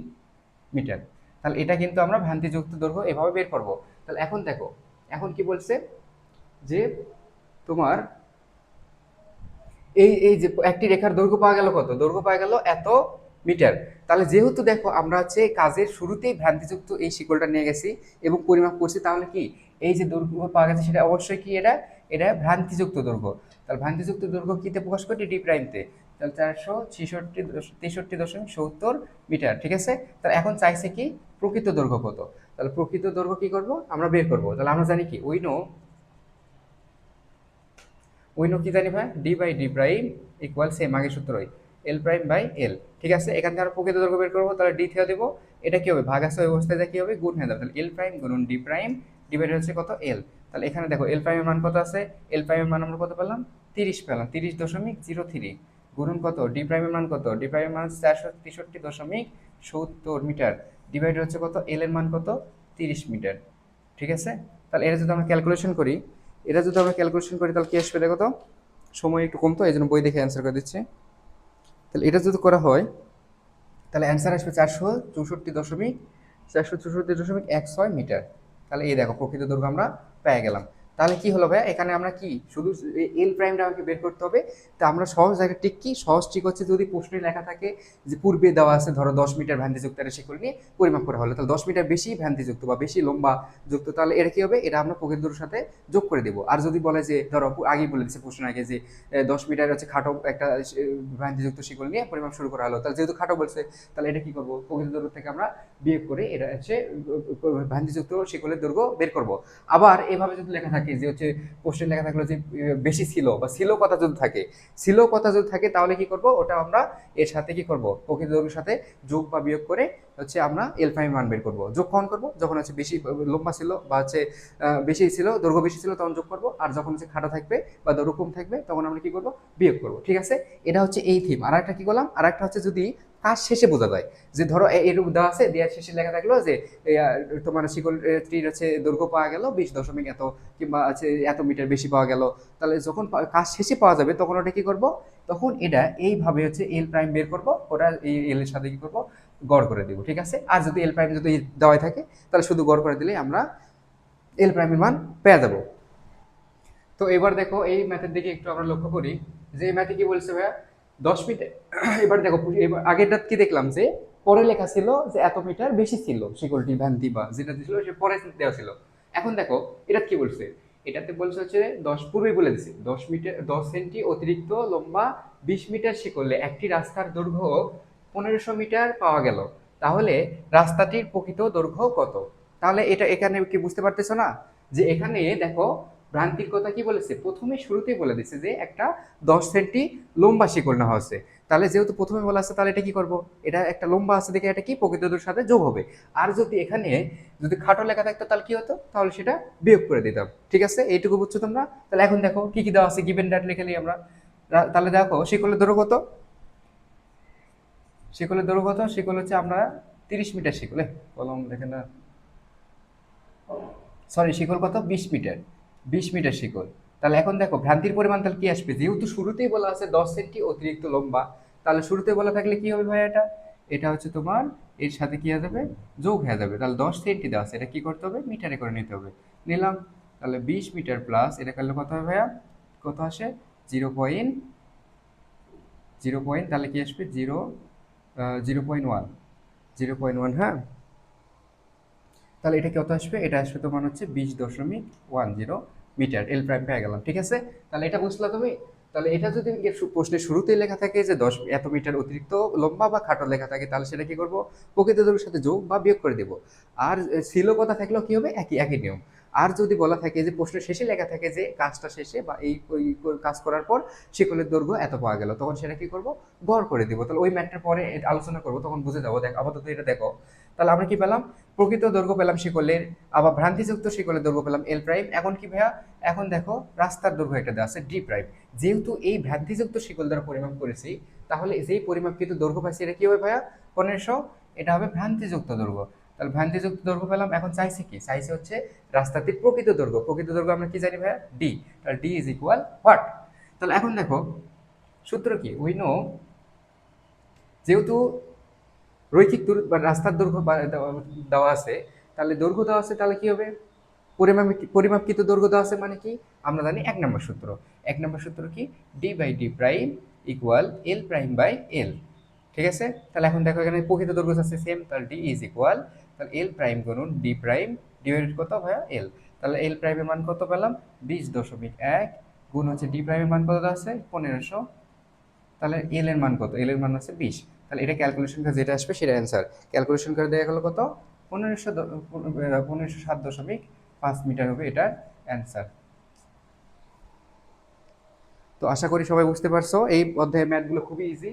মিটার। তাহলে এটা কিন্তু আমরা ভ্রান্তিযুক্ত দৈর্ঘ্য এভাবে বের করব। তাহলে এখন দেখো, এখন কি বলছে? যে তোমার এই এই যে একটি রেখার দৈর্ঘ্য পাওয়া গেল কত? দৈর্ঘ্য পাওয়া গেল এত মিটার। তাহলে যেহেতু দেখো আমরা হচ্ছে কাজের শুরুতেই ভ্রান্তিযুক্ত এই শিকলটা নিয়ে গেছি এবং পরিমাপ করছি, তাহলে কি এই যে দৈর্ঘ্য পাওয়া গেছে সেটা অবশ্যই কি এটা এটা ভ্রান্তিযুক্ত দৈর্ঘ্য। তাহলে ভ্রান্তিযুক্ত দৈর্ঘ্য কিতে প্রকাশ করি? ডি প্রাইমতে। তাহলে 463.70 মিটার। ঠিক আছে। তাহলে এখন চাইছে কি প্রকৃত দৈর্ঘ্য কত? তাহলে প্রকৃত দৈর্ঘ্য কি করব? আমরা বের করব। তাহলে আমরা জানি কি উই নো কি জানি ভাই? D by D prime equal same আগের সূত্রই, এল প্রাইম বাই এল। ঠিক আছে। এখান থেকে আমরা প্রকৃত দৈর্ঘ্য বের করবো, তাহলে ডি থেকে দেবো এটা কি হবে, ভাগ আছে ওই অবস্থায় কি হবে, গুণ হয়ে যাবে। তাহলে এল প্রাইম গুণন ডি প্রাইম ডিভাইডেড হচ্ছে কত, এল। তাহলে এখানে দেখো এল প্রাইমের মান কত আছে, এল প্রাইমের মান আমরা কত পেলাম, 30 পেলাম, 30.03 গুণন কত, ডি প্রাইমের মান কত, ডি প্রাইমের মান 463.70 মিটার ডিভাইডেড হচ্ছে কত, এল এর মান কত, 30 মিটার। ঠিক আছে, তাহলে এটা যদি আমরা ক্যালকুলেশন করি, তাহলে কি আসবে দেখো তো, সময় একটু কম তো এই জন্য বই দেখে অ্যান্সার করে দিচ্ছি। তাহলে এটা যদি করা হয় তাহলে অ্যান্সার আসবে 464.16 মিটার। তাহলে এই দেখো প্রকৃত দৈর্ঘ্য আমরা পেয়ে গেলাম। তাহলে কি হলো ভাইয়া, এখানে আমরা কি শুধু এল প্রাইমটা আমাকে বের করতে হবে। তা আমরা সহজ জায়গা ঠিক কি, সহজ ঠিক হচ্ছে যদি প্রশ্নে লেখা থাকে যে পূর্বে দেওয়া আছে ধরো 10 মিটার ভ্রান্তিযুক্ত একটা শিকল নিয়ে পরিমাপ করা হলো, তাহলে 10 মিটার বেশি ভ্রান্তিযুক্ত বা বেশি লম্বা যুক্ত, তাহলে এটা কি হবে, এটা আমরা প্রকৃত দৈর্ঘ্যের সাথে যোগ করে দেবো। আর যদি বলে যে ধরো আগেই বলে দিচ্ছে প্রশ্ন আগে যে 10 মিটার হচ্ছে খাটো একটা ভ্রান্তিযুক্ত শিকল নিয়ে পরিমাপ শুরু করা হলো, তাহলে যেহেতু খাটো বলছে তাহলে এটা কি করবো, প্রকৃত দৈর্ঘ্য থেকে আমরা বিয়োগ করে এটা হচ্ছে ভ্রান্তিযুক্ত শিকলের দৈর্ঘ্য বের করব। আবার এভাবে যদি লেখা থাকে যে হচ্ছে প্রশ্নে লেখা থাকলো যে বেশি ছিল বা ছিল কথা যদি থাকে, তাহলে কি করব, ওটা আমরা এর সাথে কি করব, প্রকৃত দৈর্ঘ্যের সাথে যোগ বা বিয়োগ করে হচ্ছে আমরা এল প্রাইম মান বের করব। যোগ কখন করব, যখন হচ্ছে বেশি লম্বা ছিল বা হচ্ছে বেশি ছিল, দৈর্ঘ্য বেশি ছিল তখন যোগ করব, আর যখন হচ্ছে খাটো থাকবে বা দৈর্ঘ্য কম থাকবে তখন আমরা কি করব, বিয়োগ করব। ঠিক আছে, এটা হচ্ছে এই থিম। আর একটা কি করলাম, আর একটা হচ্ছে যদি কাজ শেষে বোঝা যায় যে ধরো এরকম দেওয়া আছে, দেওয়ার শেষে লেখা থাকলো যে তোমার শিকলটির হচ্ছে দৈর্ঘ্য পাওয়া গেল 20 দশমিক এত, কিংবা আছে এত মিটার বেশি পাওয়া গেল। তাহলে যখন কাজ শেষে পাওয়া যাবে তখন ওটা কি করব, তখন এটা এইভাবে হচ্ছে এল প্রাইম বের করব, ওটা এই এল এর সাথে কি করব, গড় করে দেবো। ঠিক আছে, আর যদি এল প্রাইম যদি দেওয়াই থাকে তাহলে শুধু গড় করে দিলে আমরা এল প্রাইমের মান পেয়ে যাবো। তো এবার দেখো এই ম্যাথের দিকে একটু আমরা লক্ষ্য করি যে এই ম্যাথে কি বলছে ভাইয়া, 10 মিটার। এবার দেখো এবার আগেরটা কি দেখলাম যে পরে লেখা ছিল যে এত মিটার বেশি ছিল শিকলটি ভ্যান্তি বা যেটা ছিল সে পরে দেওয়া ছিল। এখন দেখো এটা কি বলছে, এটাতে বলছে হচ্ছে 10, পূর্বেই বলে দিছে 10 মিটার 10 সেন্টি অতিরিক্ত লম্বা 20 মিটার শিকলে একটি রাস্তার দৈর্ঘ্য 1500 মিটার পাওয়া গেল, তাহলে রাস্তাটির প্রকৃত দৈর্ঘ্য কত। তাহলে এটা এখানে কি বুঝতে পারতেছো না, যে এখানে দেখো ভ্রান্তির কথা কি বলেছে, প্রথমে শুরুতেই বলে দিচ্ছে যে একটা 10 সেন্টি লম্বা শিকল নেওয়া হচ্ছে। তাহলে যেহেতু প্রথমে বলা আছে তাহলে এটা কি করব, এটা একটা লম্বা আছে দেখে এটা কি প্রকৃত দৈর্ঘ্যের সাথে যোগ হবে। আর যদি এখানে যদি খাটো লেখা থাকতো তাহলে কি হতো, তাহলে সেটা বিয়োগ করে দিতাম। ঠিক আছে, এইটুকু বুঝছো তোমরা। তাহলে এখন দেখো কি কি দেওয়া আছে, গিভেন ড্যাট লিখে নিই আমরা। তাহলে দেখো শিকলের দৈর্ঘ্য কত, শিকল হচ্ছে আমরা 30 মিটার শিকলে কলম দেখে না, সরি শিকল কত, 20 মিটার, 20 মিটার শিকল। তাহলে এখন দেখো ভ্রান্তির পরিমাণ তাহলে কি আসবে, যেহেতু শুরুতেই বলা আছে 10 সেন্টি অতিরিক্ত লম্বা, তাহলে শুরুতে বলা থাকলে কি হবে ভাই, এটা এটা হচ্ছে তোমার এর সাথে কি হয়ে যাবে, যোগ হয়ে যাবে। তাহলে 10 সেন্টি দেওয়া আছে, এটা কি করতে হবে, মিটারে করে নিতে হবে। নিলাম, তাহলে 20 মিটার প্লাস এটা করলে কত হবে ভাইয়া, কত আসে, 0.0, তাহলে কি আসবে 0.1, 0.1, হ্যাঁ। তাহলে এটা কত আসবে, এটা আসবে তোমার হচ্ছে 20.10 মিটার, এল প্রাইম পেয়ে গেলাম। ঠিক আছে, তাহলে এটা বুঝলা তুমি। তাহলে এটা যদি প্রশ্নের শুরুতেই লেখা থাকে যে 10 এত মিটার অতিরিক্ত লম্বা বা খাটো লেখা থাকে, তাহলে সেটা কি করবো, প্রকৃত দৈর্ঘ্যের সাথে যোগ বা বিয়োগ করে দেবো। আর ছিল কথা থাকলেও কি হবে, একই একই নিয়ম। আর যদি বলা থাকে যে প্রশ্নের শেষে লেখা থাকে যে কাজটা শেষে বা এই কাজ করার পর শিকলের দৈর্ঘ্য এত পাওয়া গেল, তখন সেটা কি করবো, গড় করে দিব। তাহলে ওই ম্যাটটার পরে আলোচনা করবো, তখন বুঝে যাবো। দেখ আপাতত এটা দেখো, তাহলে আমরা কি পেলাম, প্রকৃত দৈর্ঘ্য পেলাম শিকলের, আবার ভ্রান্তিযুক্ত শিকলের দৈর্ঘ্য পেলাম এল প্রাইম। এখন কি ভাইয়া, এখন দেখো রাস্তার দৈর্ঘ্য একটা দেওয়া আছে ডি প্রাইম। যেহেতু এই ভ্রান্তিযুক্ত শিকল দ্বারা পরিমাপ করেছি, তাহলে যেই পরিমাপকৃত দৈর্ঘ্য পাইছি এটা কি হবে ভাইয়া, 1500, এটা হবে ভ্রান্তিযুক্ত দৈর্ঘ্য। তাহলে ভ্রান্তিযুক্ত দৈর্ঘ্য পেলাম। এখন চাইছে কি, চাইছে হচ্ছে রাস্তাটির প্রকৃত দৈর্ঘ্য। প্রকৃত দৈর্ঘ্য আমরা কি জানি ভাইয়া, ডি। তাহলে ডি ইজ ইকুয়াল হোয়াট। তাহলে এখন দেখো সূত্র কি, উই নো, যেহেতু রৈখিক দূরত্ব বা রাস্তার দৈর্ঘ্য দেওয়া আছে, তাহলে দৈর্ঘ্য দেওয়া আছে, তাহলে কি হবে, পরিমাপকৃত দৈর্ঘ্য দেওয়া আছে মানে কি, আমরা জানি 1 নম্বর সূত্র। 1 নম্বর সূত্র কি, D by D prime equal L prime by L. ঠিক আছে, তাহলে এখন দেখো এখানে প্রকৃত দৈর্ঘ্য আছে সেম, তাহলে ডি ইজ ইকুয়াল, তাহলে এল প্রাইম গুণন ডি প্রাইম ডিভাইডেড কত ভাইয়া, এল। তাহলে এল প্রাইমের মান কত পেলাম, 20.1 গুণ হচ্ছে ডি প্রাইমের মান কত আছে 1500, তাহলে এল এর মান কত, এল এর মান হচ্ছে 20। তাহলে এটা ক্যালকুলেশন করে যেটা আসবে সেটা অ্যান্সার। ক্যালকুলেশন করে দেখা গেলো কত, 1507.5 মিটার হবে এটার অ্যান্সার। তো আশা করি সবাই বুঝতে পারছো, এই অধ্যায়ের ম্যাথগুলো খুবই ইজি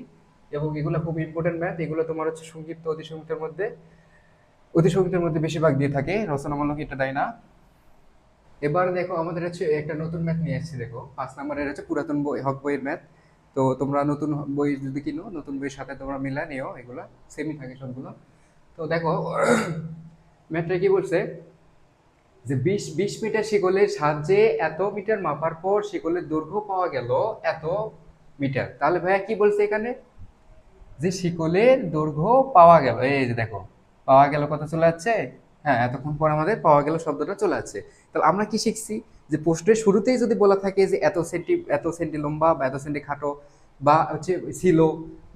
এবং এগুলো খুব ইম্পর্টেন্ট ম্যাথ। এগুলো তোমার হচ্ছে সংক্ষিপ্ত অতি সংক্ষিপ্তের মধ্যে অতি সংক্ষিপ্তের মধ্যে বেশিরভাগ দিয়ে থাকে, রচনামূলক এটা দেয় না। এবার দেখো আমাদের হচ্ছে একটা নতুন ম্যাথ নিয়ে এসেছি, দেখো 5 নম্বরের হচ্ছে পুরাতন বই হক বইয়ের ম্যাথ। তো তোমরা নতুন বই যদি কিনো, নতুন বইয়ের সাথে তোমরা মিলা নিও, এগুলো সেমই থাকে সবগুলো। তো দেখো ম্যাথটা কি বলছে, যে 20 মিটার শিকলের সাহায্যে এত মিটার মাপার পর শিকলের দৈর্ঘ্য পাওয়া গেল এত মিটার। তাহলে ভাইয়া কি বলছে এখানে, যে শিকলের দৈর্ঘ্য পাওয়া গেল, এই যে দেখো পাওয়া গেল কথা চলে যাচ্ছে। হ্যাঁ, এতক্ষণ পর আমাদের পাওয়া গেল শব্দটা চলে যাচ্ছে। তাহলে আমরা কি শিখছি, যে প্রশ্নের শুরুতেই যদি বলা থাকে যে এত সেন্টি লম্বা বা এত সেন্টি খাটো, বা হচ্ছে ছিল,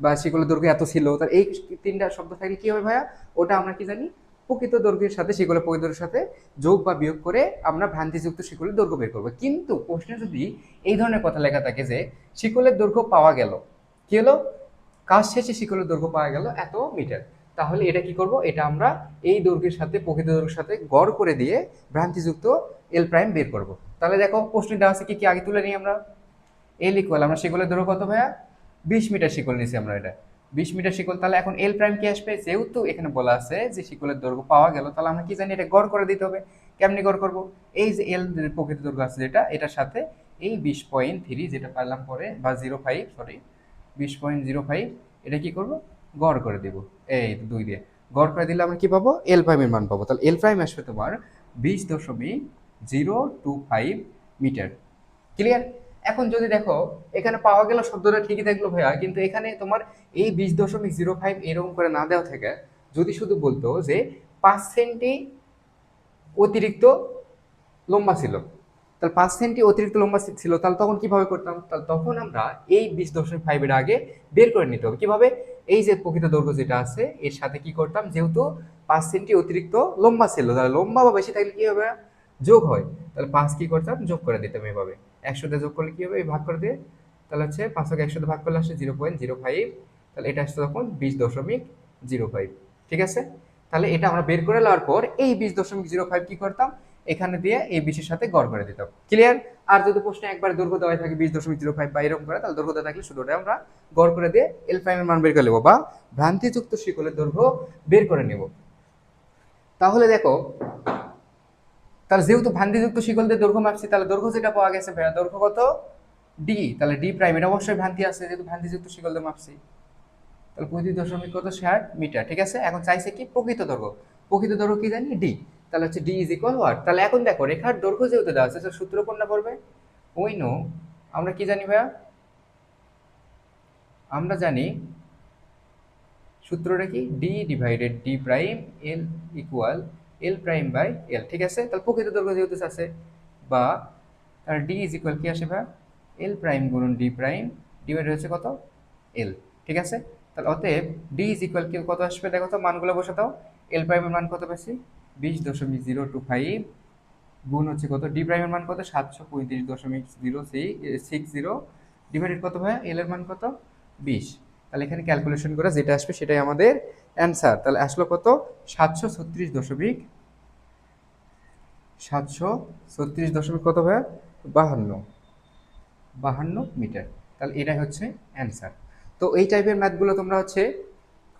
বা শিকলের দৈর্ঘ্য এত ছিল, তাহলে এই তিনটা শব্দ থাকলে কি হবে ভাইয়া, ওটা আমরা কি জানি, প্রকৃত দৈর্ঘ্যের সাথে শিকলের প্রকৃত দৈর্ঘ্যের সাথে যোগ বা বিয়োগ করে আমরা ভ্রান্তিযুক্ত শিকলের দৈর্ঘ্য বের করবো। কিন্তু প্রশ্নে যদি এই ধরনের কথা লেখা থাকে যে শিকলের দৈর্ঘ্য পাওয়া গেল, কি হলো, কাজ শেষে শিকলের দৈর্ঘ্য পাওয়া গেল এত মিটার, তাহলে এটা কি করব, এটা আমরা এই দৈর্ঘ্যের সাথে প্রকৃত দৈর্ঘ্যের সাথে গড় করে দিয়ে ভ্রান্তিযুক্ত এল প্রাইম বের করব। তাহলে দেখো প্রশ্নে দেওয়া আছে কি কি, আগে তুলে নিই আমরা। এল ইকুয়াল, আমরা শিকলের দৈর্ঘ্য কত ভাইয়া, 20 মিটার শিকল নিয়েছি আমরা, এটা 20 মিটার শিকল। তাহলে এখন এল প্রাইম কি আসবে, যেহেতু এখানে বলা আছে যে শিকলের দৈর্ঘ্য পাওয়া গেল, তাহলে আমরা কি জানি, এটা গড় করে দিতে হবে। কেমনি গড় করব, এই যে এল প্রকৃত দৈর্ঘ্য আছে যেটা, এটার সাথে এই 20.3 যেটা পাইলাম পরে, বা 05, সরি 20.05, এটা কি করব, গড় করে দিব। এই 2 দিয়ে গড় করে দিলে আমরা কি পাবো, এল প্রাইমের মান পাবো। তাহলে এল প্রাইম আসবে তোমার 20.025 মিটার। ক্লিয়ার? এখন যদি দেখো এখানে পাওয়া গেল শব্দটা ঠিকই থাকলো ভাইয়া, কিন্তু এখানে তোমার এই 20.05 এরকম করে না দেওয়া থেকে যদি শুধু বলতো যে 5 সেন্টি অতিরিক্ত লম্বা ছিল, তাহলে 5 সেন্টি অতিরিক্ত লম্বা ছিল, তাহলে তখন কিভাবে করতাম, তাহলে তখন আমরা এই 20.5 এর আগে বের করে নিতে হবে কিভাবে, এই যে প্রকৃত দৈর্ঘ্য যেটা আছে এর সাথে কি করতাম, যেহেতু 5 সেন্টি অতিরিক্ত লম্বা ছিল, তাহলে লম্বা বা বেশি থাকলে কি হবে, যোগ হয়। তাহলে 5 কি করতাম, যোগ করে দিতাম এভাবে, 100 যোগ করলে কি হবে, এই ভাগ করে দিয়ে, তাহলে হচ্ছে 500 100 ভাগ করলে আসছে 0.05, তাহলে এটা আসছে তখন 20.05। ঠিক আছে, তাহলে এটা আমরা বের করে নেওয়ার পর এই 20.05 কি করতাম, এখানে দিয়ে এই 20-এর সাথে গড় করে দিতাম। ক্লিয়ার? আর যদি প্রশ্নে একবার দৈর্ঘ্য দেওয়া থাকে 20.05 বা এরকম করে, তাহলে দৈর্ঘ্য দেওয়া থাকলে শুধু ওটা আমরা গড় করে দিয়ে এল প্রাইমের মান বের করে নেবো, বা ভ্রান্তিযুক্ত শিকলের দৈর্ঘ্য বের করে নেব। তাহলে দেখো, তাহলে যেহেতু ভ্রান্তিযুক্ত শিকল দিয়ে দৈর্ঘ্য মাপছি, তাহলে দৈর্ঘ্য যেটা পাওয়া গেছে ভাইয়া, দৈর্ঘ্য কত, ডি, তাহলে ডি প্রাইম, এটা অবশ্যই ভ্রান্তি আছে যেহেতু ভ্রান্তিযুক্ত শিকল দিয়ে মাপছি। তাহলে 35.60 মিটার। ঠিক আছে, এখন চাইছে কি প্রকৃত দৈর্ঘ্য, প্রকৃত দৈর্ঘ্য কি জানি, ডি। তাহলে হচ্ছে ডি ইজ ইকুয়াল ওয়াট। তাহলে এখন দেখো রেখার দৈর্ঘ্য যেহেতু দেওয়া আছে, সূত্র কোনটা পড়বে, ওই নো, আমরা কি জানি ভাইয়া, আমরা জানি সূত্রটা কি, D divided D prime L equal L prime by L. ঠিক আছে, তাহলে প্রকৃত দৈর্ঘ্য যেহেতু আছে, বা তার ডি ইজ ইকুয়াল কি আসে ভাইয়া, এল প্রাইম গুণন ডি প্রাইম ডিভাইড হচ্ছে কত, এল। ঠিক আছে, তাহলে অতএব ডি ইজ ইকুয়াল কি কত আসবে, দেখো তো মানগুলো বসে দাও। এল প্রাইমের মান কত পেয়েছি, 20.025 গুণ হচ্ছে কত, ডি প্রাইমের মান কত, 735.060 ডিভাইডেড কত ভাইয়া, এল এর মান কত, 20। তাহলে এখানে ক্যালকুলেশন করে যেটা আসবে সেটাই আমাদের অ্যান্সার। তাহলে আসলো কত, 736 কত ভাইয়া, 52 মিটার। তাহলে এটাই হচ্ছে অ্যান্সার। তো এই টাইপের ম্যাথগুলো তোমরা হচ্ছে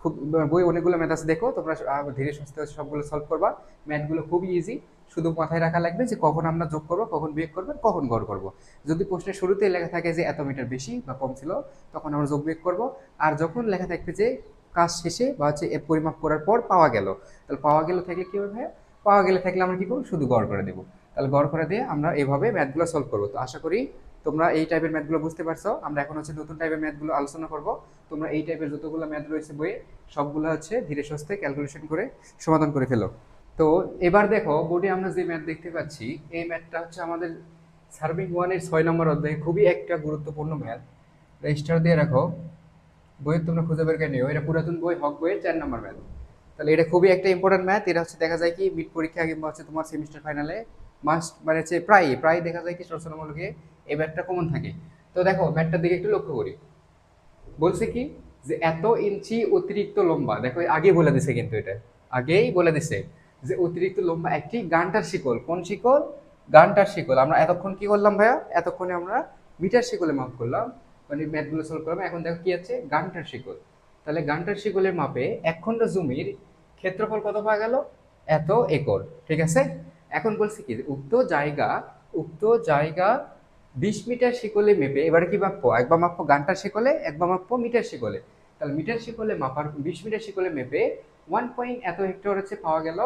খুব, বই অনেকগুলো ম্যাথ আছে, দেখো তোমরা ধীরে সুস্থে সবগুলো সলভ করবা। ম্যাথগুলো খুবই ইজি, শুধু মাথায় রাখা লাগবে যে কখন আমরা যোগ করবো, কখন বিয়োগ করবো, কখন গড় করবো। যদি প্রশ্নের শুরুতেই লেখা থাকে যে এত মিটার বেশি বা কম ছিল, তখন আমরা যোগ বিয়োগ করবো। আর যখন লেখা থাকবে যে কাজ শেষে বা হচ্ছে পরিমাপ করার পর পাওয়া গেল, তাহলে পাওয়া গেল থাকলে কি হবে, পাওয়া গেলে থাকলে আমরা কি করবো, শুধু গড় করে দেবো। তাহলে গড় করে দিয়ে আমরা এভাবে ম্যাথগুলো সলভ করবো। তো আশা করি তোমরা এই টাইপের ম্যাথগুলো বুঝতে পারছো। আমরা এখন হচ্ছে নতুন টাইপের ম্যাথগুলো আলোচনা করবো। তোমরা এই টাইপের যতগুলো ম্যাথ রয়েছে বইয়ে, সবগুলো হচ্ছে ধীরে সুস্থে ক্যালকুলেশন করে সমাধান করে ফেলো। তো এবার দেখো বোর্ডে আমরা যে ম্যাথ দেখতে পাচ্ছি, এই ম্যাথটা হচ্ছে আমাদের সার্ভিং ওয়ানের 6 নম্বর অধ্যায়ে খুবই একটা গুরুত্বপূর্ণ ম্যাথ। রেজিস্টার দিয়ে রাখো, বইয়ের তোমরা খুঁজে বের করে নিও, এটা পুরাতন বই হক বইয়ের 4 নম্বর ম্যাথ। তাহলে এটা খুবই একটা ইম্পর্টেন্ট ম্যাথ। এটা হচ্ছে দেখা যায় কি মিড পরীক্ষা কিংবা হচ্ছে তোমার সেমিস্টার ফাইনালে মাস্ট, মানে হচ্ছে প্রায় প্রায় দেখা যায় কি রচনামূলকে এই ম্যাথটা কমন থাকে। তো দেখো ম্যাথটার দিকে একটু লক্ষ্য করি, বলছে কি, যে এত ইঞ্চি অতিরিক্ত লম্বা, দেখো আগেই বলে দিছে, কিন্তু এটা আগেই বলে দিছে যে অতিরিক্ত লম্বা একটি গান্টার শিকল, কোন শিকল, গান্টার শিকল। আমরা এতক্ষণ কি করলাম ভাইয়া, এতক্ষণে আমরা মিটার শিকলে মাপ করলাম, মানে ম্যাথগুলো সলভ করলাম। এখন দেখো কি আছে, গান্টার শিকল। তাহলে গান্টার শিকলের মাপে 1 খণ্ড জমির ক্ষেত্রফল কত পাওয়া গেল, এত একর। ঠিক আছে, এখন বলছি কি উক্ত জায়গা 20 মিটার শিকলে মেপে, এবারে কি মাপবো, একবার মাপবো ঘন্টার শিকলে, একবার মাপবো মিটার শিকলে। তাহলে মিটার শিকলে মাপার 20 মিটার শিকলে মেপে 1 এত হেক্টর হচ্ছে পাওয়া গেল,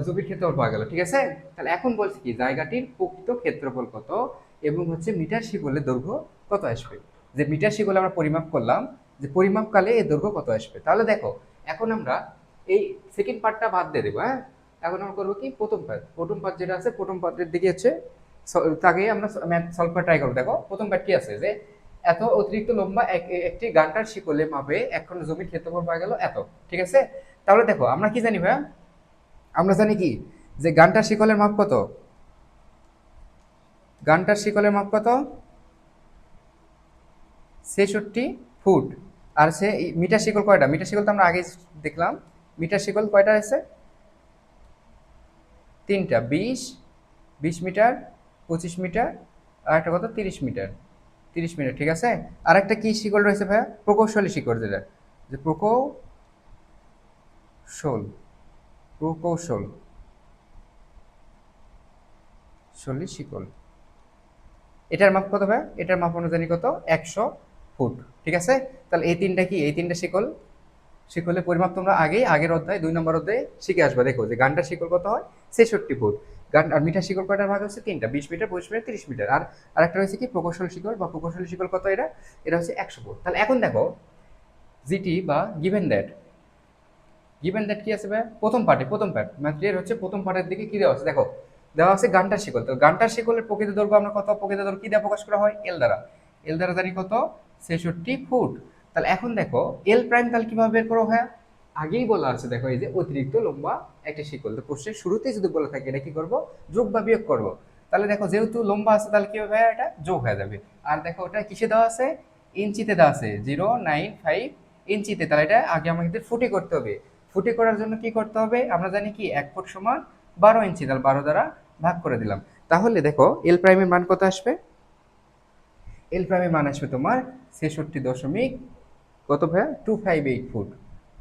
জমির ক্ষেত্রফল পাওয়া গেল। ঠিক আছে, তাহলে এখন বলছি কি জায়গাটির প্রকৃত ক্ষেত্রফল কত এবং হচ্ছে মিটার শিকলের দৈর্ঘ্য কত আসবে। যে মিটার শিকলে আমরা পরিমাপ করলাম, যে পরিমাপকালে এর দৈর্ঘ্য কত আসবে। তাহলে দেখো এখন আমরা এই সেকেন্ড পার্টটা বাদ দিয়ে দেবো। হ্যাঁ, এখন আমরা করবো কি প্রথম পার্ট যেটা আছে, প্রথম পার্টের দিকে হচ্ছে তাকে আমরা ম্যাথ সলভ করে ট্রাই করবো। দেখো প্রথম পার্ট কি আছে, যে এত অতিরিক্ত লম্বা একটি ঘন্টার শিকলে মাপে এখন জমির ক্ষেত্রফল পাওয়া গেল এত। ঠিক আছে, তাহলে দেখো আমরা কি জানি ভাইয়া, আমরা জানি কি যে ঘন্টার শিকলের মাপ কত, ঘন্টার শিকলের মাপ কত 66 ফুট। আর সে মিটার শিকল কয়টা, মিটার শিকল তো আমরা আগে দেখলাম, মিটার শিকল কয়টা আছে, 3টা, 20 মিটার, 25 মিটার, আর একটা কত 30 মিটার, 30 মিটার। ঠিক আছে, আর একটা কি শিকল রয়েছে ভাইয়া, প্রকৌশলী শিকল, যেটা যে প্রকৌশল প্রকৌশলী শিকল, এটার মাপ কত ভাইয়া, এটার মাপ অনুযায়ী কত 100 ফুট। ঠিক আছে, তাহলে এই তিনটা কি, এই তিনটা শিকলের পরিমাপ তোমরা আগের অধ্যায় 2 নম্বর অধ্যায়ে শিখে আসবে। দেখো যে গানটার শিকল কত হয় 66 ফুট, গান আর মিটার শিকল কয়টার ভাগ হচ্ছে 3টা, 20 মিটার, 25 মিটার, 30 মিটার। আর আরেকটা রয়েছে কি প্রকৌশল শিকল বা প্রকৌশলী শিকল কত, এটা হচ্ছে 100 ফুট। তাহলে এখন দেখো জিটি বা গিভেন দ্যাট কি আছে ভাই, প্রথম পার্ট ম্যাথের হচ্ছে প্রথম পার্টের দিকে কি দেওয়া আছে, দেখো দেওয়া আছে গানটার শিকল। তো গানটার শিকলের প্রকৃত দৈর্ঘ্য আমরা কত, প্রকৃত দৈর্ঘ্য কি দিয়ে প্রকাশ করা হয়, এল দ্বারা জানি কত 66 ফুট। তাহলে এখন দেখো এল প্রাইম তাহলে কিভাবে বের করো ভাইয়া, আগেই বলা আছে দেখো এই যে অতিরিক্ত লম্বা একটা শিকল, তো প্রশ্নের শুরুতেই যদি বলে থাকে এটা কি করব, যোগ বা বিয়োগ করব। তাহলে দেখো যেহেতু লম্বা আছে তাহলে কি হবে ভাইয়া, এটা যোগ হয়ে যাবে। আর দেখো ওটা কিসে দেওয়া আছে, ইঞ্চিতে দেওয়া আছে 095 ইঞ্চিতে, তাহলে এটা আগে আমাদের ফুটে করতে হবে। ফুটে করার জন্য কি করতে হবে, আমরা জানি কি 1 ফুট সমান 12 ইঞ্চি, তাহলে 12 দ্বারা ভাগ করে দিলাম। তাহলে দেখো এল প্রাইমের মান কত আসবে, এল প্রাইমের মান আসবে তোমার 66 দশমিক কত ভাইয়া 258 ফুট,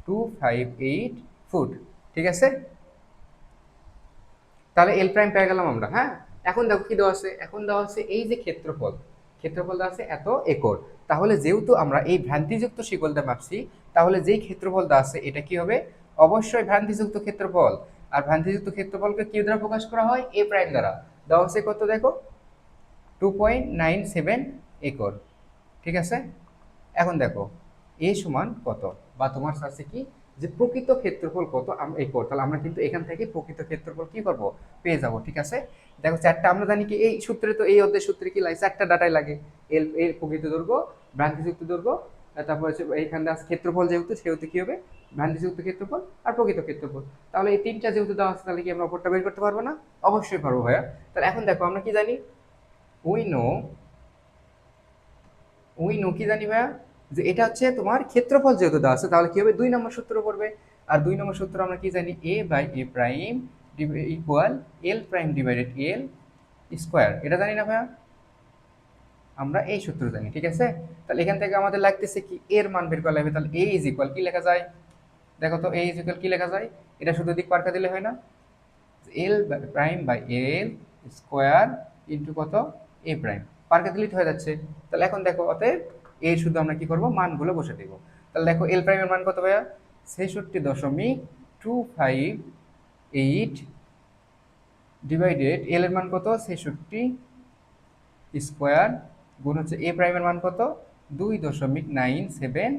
258 ফুট। ঠিক আছে, তাহলে এল প্রাইম পেয়ে গেলাম আমরা। হ্যাঁ, এখন দেখো কি দেওয়া আছে, এখন দেওয়া আছে এই যে ক্ষেত্রফল দেওয়া আছে এত একর। তাহলে যেহেতু আমরা এই ভ্রান্তিযুক্ত শিকলটা মাপছি, তাহলে যেই ক্ষেত্রফল দেওয়া আছে এটা কি হবে, অবশ্যই ভ্রান্তিযুক্ত ক্ষেত্রফল। আর ভ্রান্তিযুক্ত ক্ষেত্রফলকে কি দ্বারা প্রকাশ করা হয়, এ প্রাইম দ্বারা। দেওয়া আছে কত দেখো 2.97 একর। ঠিক আছে, এখন দেখো এ সমান কত, বা তোমার আছে কি যে প্রকৃত ক্ষেত্রফল কত একর, তাহলে আমরা কিন্তু এখান থেকে প্রকৃত ক্ষেত্রফল কি করব, পেয়ে যাব। ঠিক আছে, দেখো চারটা আমরা জানি কি এই সূত্রে, তো এই অধ্যায় সূত্রে কি লাগে, চারটা ডাটাই লাগে, এর প্রকৃত দৈর্ঘ্য, ভ্রান্তিযুক্ত দৈর্ঘ্য, তারপর হচ্ছে এইখানে ক্ষেত্রফল সেহেতু কি হবে ভ্রান্তিযুক্ত ক্ষেত্রফল আর প্রকৃত ক্ষেত্রফল। তাহলে এই তিনটা যেহেতু দেওয়া আছে, তাহলে কি আমরা অপরটা বের করতে পারবো না, অবশ্যই পারবো ভাইয়া। তাহলে এখন দেখো আমরা কি জানি, উই নো কি জানি ভাইয়া, যে এটা হচ্ছে তোমার ক্ষেত্রফল যেহেতু দেওয়া আছে, তাহলে কি হবে 2 নম্বর সূত্র পড়বে। আর 2 নম্বর সূত্র আমরা কি জানি, A by A prime equal L prime divided L square, এটা জানি না ভাইয়া, আমরা এই সূত্র জানি। ঠিক আছে, তাহলে এখান থেকে আমাদের লাগতেছে কি এর মান বের করা লাগবে। তাহলে এ ইজ ইকুয়াল কি লেখা যায়, দেখো তো এ ইজ ইকুয়াল কি লেখা যায়, এটা শুধু দিক পার্কা দিলে হয় না, L prime by L square into কত এ প্রাইম, পার্কে দিলেই হয়ে যাচ্ছে। তাহলে এখন দেখো অতএব এ শুধু আমরা কি করব, মানগুলো বসে দেবো। তাহলে দেখো এল প্রাইমের মান কত ভাইয়া 66.258 ডিভাইডেড এল এর মান কত 66 স্কোয়ার গুণ হচ্ছে এ প্রাইমের মান কত 2.97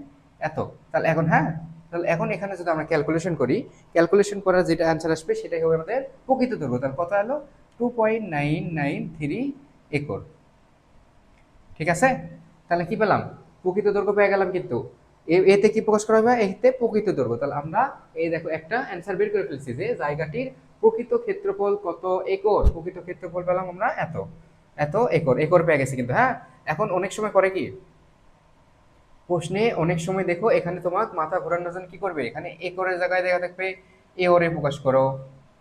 এত। তাহলে এখন হ্যাঁ, তাহলে এখন এখানে যদি আমরা ক্যালকুলেশন করার যেটা অ্যান্সার আসবে সেটাই হবে আমাদের প্রকৃত দৈর্ঘ্য। তাহলে কত হলো 2.993 একর। ঠিক আছে, তাহলে কি পেলাম, প্রকৃত দৈর্ঘ্য পেয়ে গেলাম। কিন্তু এতে কি প্রকাশ করা হবে, এতে প্রকৃত দৈর্ঘ্য। তাহলে আমরা এই দেখো একটা অ্যান্সার বের করে ফেলছি যে জায়গাটির প্রকৃত ক্ষেত্রফল কত একর, প্রকৃত ক্ষেত্রফল পেলাম আমরা এত একর পেয়ে গেছে। কিন্তু হ্যাঁ, এখন অনেক সময় করে কি প্রশ্নে, অনেক সময় দেখো এখানে তোমার মাথা ঘোরানোর জন্য কি করবে, এখানে একরের জায়গায় দেখা থাকবে এওরে প্রকাশ করো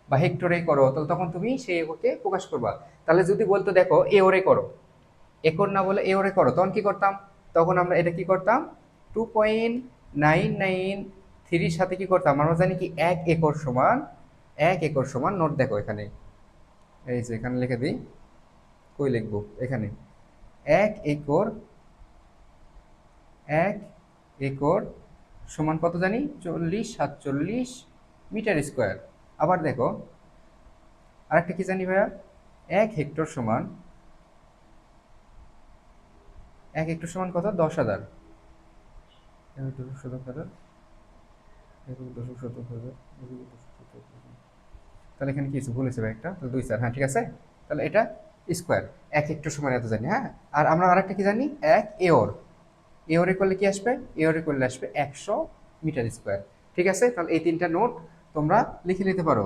বা হেক্টরে করো, তাহলে তখন তুমি সেই একরকে প্রকাশ করবা। তাহলে যদি বলতো দেখো এওরে করো, একর না বলে এওরে করো, তখন কি করতাম, তখন আমরা এটা কি করতাম 2.993 3 সাথে কি করতাম আমরা জানি কি 1 একর সমান নোট দেখো এখানে, এই যে এখানে লিখে দিই, কই লিখবো এখানে 1 একর, 1 একর সমান কত জানি 40-47 মিটার স্কোয়ার। আবার দেখো আরেকটা কি জানি ভাইয়া, 1 হেক্টর সমান, 1 হেক্টর সমান কত 10,000, তাহলে এখানে কিছু ভুল হয়েছে ভাই, একটা তো 2 4, হ্যাঁ ঠিক আছে। তাহলে এটা স্কোয়ার, 1 হেক্টর সমান এত জানি। হ্যাঁ, আর আমরা আরেকটা কি জানি 1 এওর, এওরে করলে কি আসবে, এওরে করলে আসবে 100 মিটার স্কোয়ার। ঠিক আছে, তাহলে এই 3টা নোট তোমরা লিখে নিতে পারো,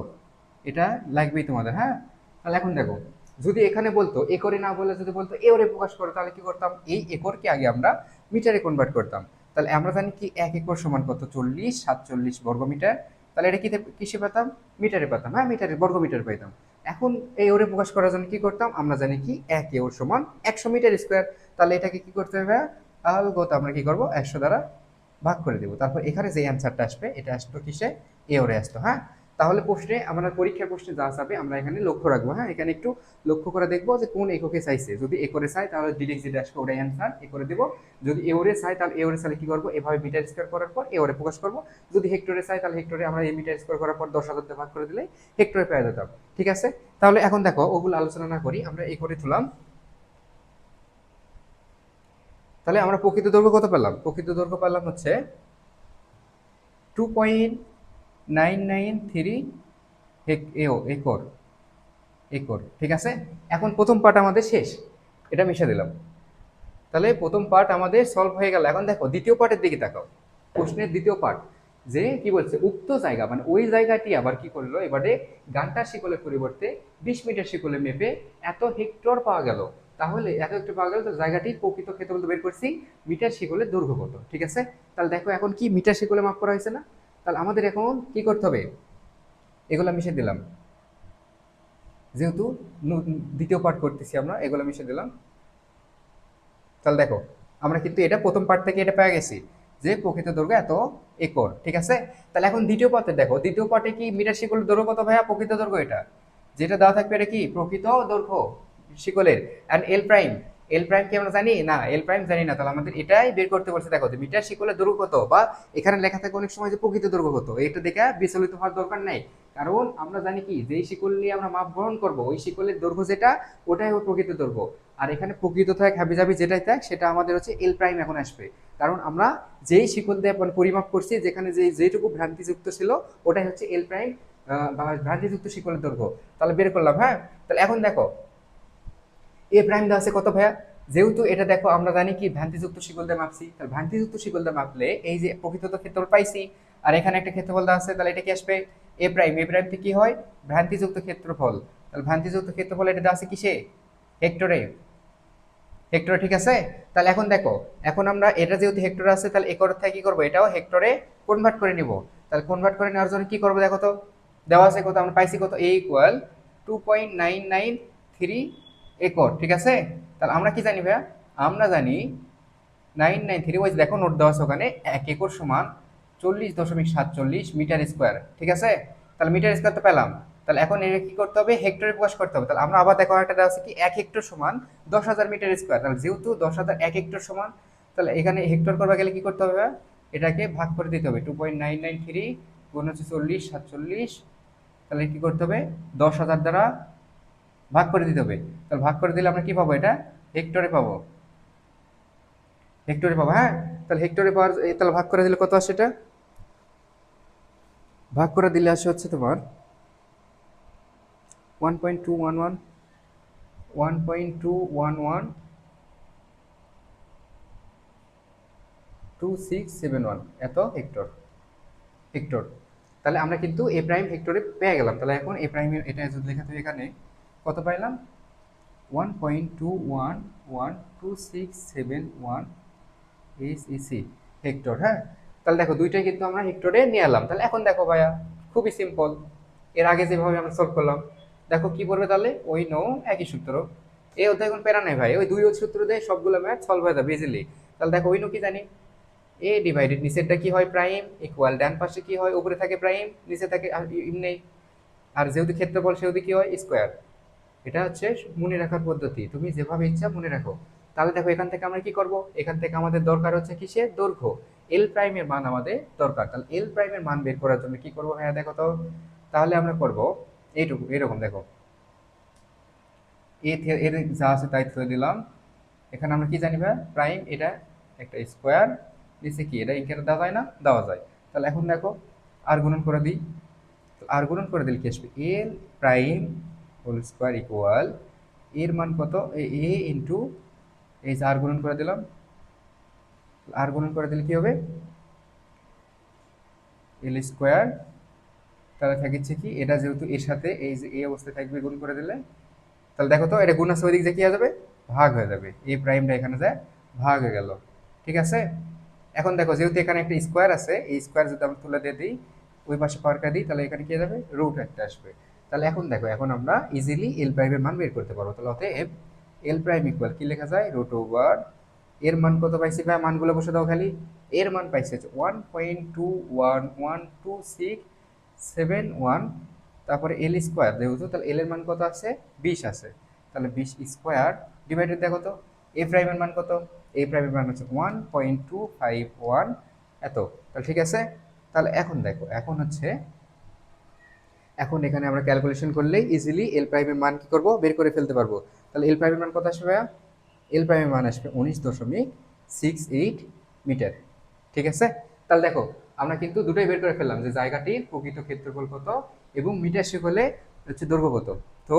এটা লাগবেই তোমাদের। হ্যাঁ, তাহলে এখন দেখো যদি এখানে বলতো একরে না বলে যদি বলতো এওরে প্রকাশ করো, তাহলে কি করতাম, এই একরকে আগে আমরা মিটারে কনভার্ট করতাম। তাহলে আমরা জানি কি 1 একর সমান কত 40-47 বর্গমিটার, তাহলে এটা কিসে পেতাম, মিটারে পেতাম। হ্যাঁ, মিটারে বর্গ মিটার পেতাম। এখন এই ওরে প্রকাশ করার জন্য কি করতাম, আমরা জানি কি 1 এওর সমান 100 মিটার স্কোয়ার। তাহলে এটাকে কি করতে হবে, আলগত আমরা কি করব 100 দ্বারা ভাগ করে দেব। তারপর এখানে যে অ্যান্সারটা আসবে এটা আসবে কিসে, এওরে আসতো। হ্যাঁ, তাহলে প্রশ্নে আমরা পরীক্ষার প্রশ্নে যা চাবে আমরা এখানে লক্ষ্য রাখবো। হ্যাঁ, এখানে একটু লক্ষ্য করে দেখবো যে কোন এককে চাইছে। যদি একরে চাই তাহলে ডিরেক্ট যেটা আসবে ওটাই অ্যান্সার, একরে দেবো। যদি এওরে চাই তাহলে এওরে চাইলে কি করবো, এভাবে মিটার স্কোয়ার করার পর এওরে প্রকাশ করবো। যদি হেক্টরে চাই তাহলে হেক্টরে আমরা এই মিটার স্কোয়ার করার পর 10,000 দিয়ে ভাগ করে দিলে হেক্টরে পেয়ে যেতাম। ঠিক আছে, তাহলে এখন দেখো ওগুলো আলোচনা না করি, আমরা একরে তুললাম। তাহলে আমরা প্রকৃত দৈর্ঘ্য কত পেলাম, প্রকৃত দৈর্ঘ্য পেলাম হচ্ছে 2.993 একর, একর। ঠিক আছে, এখন প্রথম পার্ট আমাদের শেষ, এটা মিশে দিলাম। তাহলে প্রথম পার্ট আমাদের সলভ হয়ে গেল। এখন দেখো দ্বিতীয় পার্টের দিকে তাকাও, প্রশ্নের দ্বিতীয় পার্ট যে কি বলছে, উক্ত জায়গা মানে ওই জায়গাটি আবার কি করলো, এবারে গান্টার শিকলের পরিবর্তে 20 মিটার শিকলে মেপে এত হেক্টর পাওয়া গেল। তাহলে এত হেক্টর পাওয়া গেল, তো জায়গাটির প্রকৃত ক্ষেত্রফল বের করছি, মিটার শিকলের দৈর্ঘ্য কত। ঠিক আছে, তাহলে দেখো এখন কি মিটার শিকলে মাপ করা হয়েছে না, তাহলে আমাদের এখন কি করতে হবে, এগুলা মিশে দিলাম, যেহেতু দ্বিতীয় পার্ট করতেছি আমরা, এগুলো মিশে দিলাম। তাহলে দেখো আমরা কিন্তু এটা প্রথম পার্ট থেকে এটা পেয়ে গেছি যে প্রকৃত দৈর্ঘ্য এত একর। ঠিক আছে, তাহলে এখন দ্বিতীয় পার্টে দেখো, দ্বিতীয় পার্টে কি মিটার শিকলের দৈর্ঘ্য কত ভাইয়া, প্রকৃত দৈর্ঘ্য এটা যেটা দেওয়া থাকবে এটা কি প্রকৃত দৈর্ঘ্য শিকলের। And L prime, L prime কি আমরা জানি না, এল প্রাইম জানি না, তাহলে আমাদের এটাই বের করতে বলছে। দেখো যে মিটার শিকলের দৈর্ঘ্য কত, বা এখানে লেখা থাকে অনেক সময় যে প্রকৃত দৈর্ঘ্য কত, এটা দেখে বিচলিত হওয়ার দরকার নাই। কারণ আমরা জানি কি যেই শিকল নিয়ে আমরা মাপ গ্রহণ করবো ওই শিকলের দৈর্ঘ্য যেটা ওটাই হবে প্রকৃত দৈর্ঘ্য। আর এখানে প্রকৃত থাক হাবি যাবি যেটাই থাক সেটা আমাদের হচ্ছে এল প্রাইম এখন আসবে। কারণ আমরা যেই শিকল দিয়ে পরিমাপ করছি, যেখানে যেটুকু ভ্রান্তিযুক্ত ছিল ওটাই হচ্ছে এল প্রাইম বা ভ্রান্তিযুক্ত শিকলের দৈর্ঘ্য। তাহলে বের করলাম। হ্যাঁ, তাহলে এখন দেখো এ প্রাইম দেওয়া আছে কত ভাইয়া, যেহেতু এটা দেখো আমরা জানি কি ভ্রান্তিযুক্ত শিকল দিয়ে মাপছি, তাহলে ভ্রান্তিযুক্ত শিকল দিয়ে মাপলে এই যে প্রকৃত ক্ষেত্রফল পাইছি, আর এখানে একটা ক্ষেত্রফল দেওয়া আছে, তাহলে এটা কি আসবে এ প্রাইম, এ প্রাইম কি হয় ভ্রান্তিযুক্ত ক্ষেত্রফল। তাহলে ভ্রান্তিযুক্ত ক্ষেত্রফল এটা দেওয়া আছে কিসে, হেক্টরে, হেক্টরে। ঠিক আছে, তাহলে এখন দেখো এখন আমরা এটা যেহেতু হেক্টরে আছে তাহলে একর থেকে কি করবো, এটাও হেক্টরে কনভার্ট করে নিব। তাহলে কনভার্ট করে নেওয়ার জন্য কি করবো, দেখো তো দেওয়া আছে কত, আমরা পাইছি কত, এ ইকুয়াল 2.993 একর। ঠিক আছে, তাহলে আমরা কি জানি ভাইয়া, আমরা জানি 993, ওই দেখো নোট দেওয়া আছে ওখানে, 1 একর সমান 40.47 মিটার স্কোয়ার। ঠিক আছে, তাহলে মিটার স্কোয়ার তো পেলাম। তাহলে এখন এটা কি করতে হবে, হেক্টরে প্রকাশ করতে হবে। তাহলে আমরা আবার দেখো একটা দেওয়া আছে কি 1 হেক্টর সমান 10,000 মিটার স্কোয়ার। তাহলে যেহেতু 10,000 1 হেক্টর সমান, তাহলে এখানে হেক্টর করবা গেলে কি করতে হবে ভাইয়া, এটাকে ভাগ করে দিতে হবে, 2.993 গুণ হচ্ছে 40-47, তাহলে কি করতে হবে 10,000 দ্বারা ভাগ করে দিতে হবে। তাহলে ভাগ করে দিলে আমরা কি পাবো, এটা হেক্টরে পাবো, হেক্টরে পাবো। হ্যাঁ, তাহলে হেক্টরে পাওয়ার, তাহলে ভাগ করে দিলে কত আসে, এটা ভাগ করে দিলে আসে হচ্ছে তোমার 1.211, 2671 এত হেক্টর, হেক্টর। তাহলে আমরা কিন্তু এ প্রাইম হেক্টরে পেয়ে গেলাম। তাহলে এখন এ প্রাইম এটা যদি লেখা থাকে এখানে কত পাইলাম, 1.2112671 এসইসি হেক্টর। হ্যাঁ, তাহলে দেখো দুইটাই কিন্তু আমরা হেক্টরে নিয়ে এলাম। তাহলে এখন দেখো ভাইয়া খুবই সিম্পল, এর আগে যেভাবে আমরা সলভ করলাম দেখো কি পড়বে, তাহলে ওই নো একই সূত্র। এই অধ্যায় এখন প্যারা নাই ভাই, ওই দুই সূত্র দিয়ে সবগুলো ম্যাথ সলভ হয়ে যাবে ইজিলি। তাহলে দেখো ওই নো কি জানি, এ ডিভাইডেড নিচেরটা কি হয় প্রাইম ইকুয়াল ডান পাশে কি হয় উপরে থাকে প্রাইম নিচে থাকে এমনি, আর যেহেতু ক্ষেত্রফল সেহেতু কি হয় স্কোয়ার। এটা হচ্ছে মনে রাখার পদ্ধতি, তুমি যেভাবে ইচ্ছা মনে রাখো। তাহলে দেখো এখান থেকে আমরা কি করব, এখান থেকে আমাদের দরকার হচ্ছে কিসের দৈর্ঘ্য, এল প্রাইমের মান আমাদের দরকার। তাহলে এল প্রাইমের মান বের করার জন্য কি করব ভাইয়া দেখো তো, তাহলে আমরা করব এইটুকু এরকম দেখো, এর যা আছে তাই ধরে দিলাম। এখানে আমরা কি জানি ভাই প্রাইম এটা একটা স্কোয়ার, নিচে কি এটা ইনকেটা দেওয়া যায় না, দেওয়া যায়। তাহলে এখন দেখো আর গুণন করে দিই, আর গুণন করে দিলে কি আসবে এল প্রাইম হোল স্কোয়ার ইকুয়াল এর মান কত এ ইন্টু এই যে আর গুণন করে দিলাম, আর গুণন করে দিলে কি হবে এল স্কোয়ার, তাহলে থাকছে কি এটা যেহেতু এর সাথে এই যে এই অবস্থায় থাকবে গুণ করে দিলে, তাহলে দেখো তো এটা গুণ আছে ওই দিক যে কি হয়ে যাবে ভাগ হয়ে যাবে, এই প্রাইমটা এখানে যায় ভাগ হয়ে গেল। ঠিক আছে, এখন দেখো যেহেতু এখানে একটা স্কোয়ার আছে, এই স্কোয়ার যদি আমরা তুলে দিয়ে দিই ওই পাশে পাওয়ারটা দিই তাহলে এখানে কি হয়ে যাবে রুট একটা আসবে। তাহলে এখন দেখো এখন আমরা ইজিলি এল প্রাইমের মান বের করতে পারবো। তাহলে অতএব এল প্রাইম ইকুয়াল কি লেখা যায় রুট ওভার এর মান কত পাইছি ভাই মানগুলো বসে দাও খালি, এর মান পাইছে 1.2112671, তারপরে এল স্কোয়ার যেহেতু তাহলে এল এর মান কত আছে 20 আছে, তাহলে 20 স্কোয়ার ডিভাইডেড দেখো তো এ প্রাইমের মান কত, এ প্রাইমের মান হচ্ছে 1.251 এত। তাহলে ঠিক আছে, তাহলে এখন দেখো এখন হচ্ছে এখন এখানে আমরা ক্যালকুলেশন করলেই ইজিলি এল প্রাইমের মান কি করব বের করে ফেলতে পারবো। তাহলে এল প্রাইমের মান কত আসবে ভাইয়া, এল প্রাইমের মান আসবে 19.68 মিটার। ঠিক আছে, তাহলে দেখো আমরা কিন্তু দুটোই বের করে ফেললাম যে জায়গাটির প্রকৃত ক্ষেত্রফল কত এবং মিটার শেকলে হচ্ছে দৈর্ঘ্য কত। তো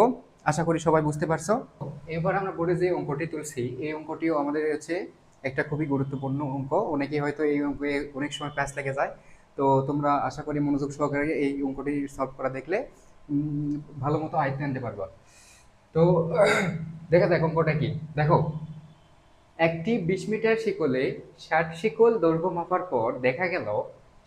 আশা করি সবাই বুঝতে পারছো। এবার আমরা বোর্ডে যে অঙ্কটি তুলছি এই অঙ্কটিও আমাদের হচ্ছে একটা খুবই গুরুত্বপূর্ণ অঙ্ক, অনেকেই হয়তো এই অঙ্কে অনেক সময় প্যাচ লেগে যায়। তো তোমরা আশা করি মনোযোগ সহকারে এই অঙ্কটি সলভ করা দেখলে ভালো মতো আয়ত্তে আনতে পারবা। তো দেখা যাক অঙ্কটা কি, দেখো একটি 20 মিটার শিকলে 60 শিকল দৈর্ঘ্য মাপার পর দেখা গেল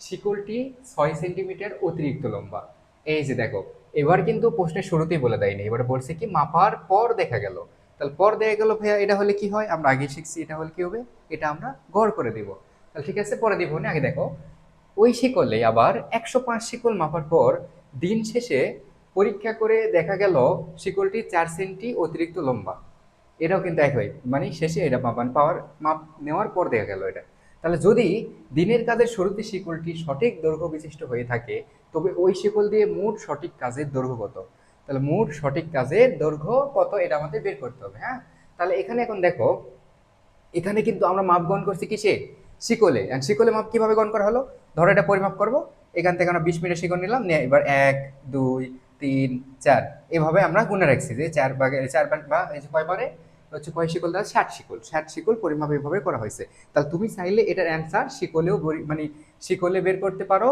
শিকলটি 6 সেন্টিমিটার অতিরিক্ত লম্বা। এই যে দেখো এবার কিন্তু প্রশ্নের শুরুতেই বলে দেয়নি, এবার বলছে কি মাপার পর দেখা গেল। তাহলে পর দেখা গেল ভাইয়া এটা হলে কি হয় আমরা আগে শিখছি, এটা হলে কি হবে এটা আমরা গড় করে দিব। তাহলে ঠিক আছে পরে দিব না, আগে দেখো ওই শিকলে আবার 105 শিকল মাপার পর দিন শেষে পরীক্ষা করে দেখা গেল শিকলটি 4 সেন্টি অতিরিক্ত লম্বা। এটাও কিন্তু এক হয় মানে শেষে এটা মাপ নেওয়ার পর দেখা গেল এটা। তাহলে যদি দিনের কাজের শুরুতে শিকলটি সঠিক দৈর্ঘ্য বিশিষ্ট হয়ে থাকে তবে ওই শিকল দিয়ে মোট সঠিক কাজের দৈর্ঘ্য কত। তাহলে মোট সঠিক কাজের দৈর্ঘ্য কত এটা আমাদের বের করতে হবে। হ্যাঁ, তাহলে এখানে এখন দেখো এখানে কিন্তু আমরা মাপ গণ করছি কিসে শিকলে, শিকলে মাপ কিভাবে গণ করা হলো, ধরো এটা পরিমাপ করব, এখান থেকে আমরা 20 মিটার শিকল নিলাম নিয়ে এবার 1 2 3 4 এভাবে আমরা গুনে রাখছি যে 4 ভাগে 4 ভাগ বা এই যে কয়বারে হচ্ছে কয় শিকল দেওয়া 60 শিকল, 60 শিকল পরিমাপ এভাবে করা হয়েছে। তাহলে তুমি চাইলে এটার অ্যান্সার শিকলেও মানে শিকলে বের করতে পারো,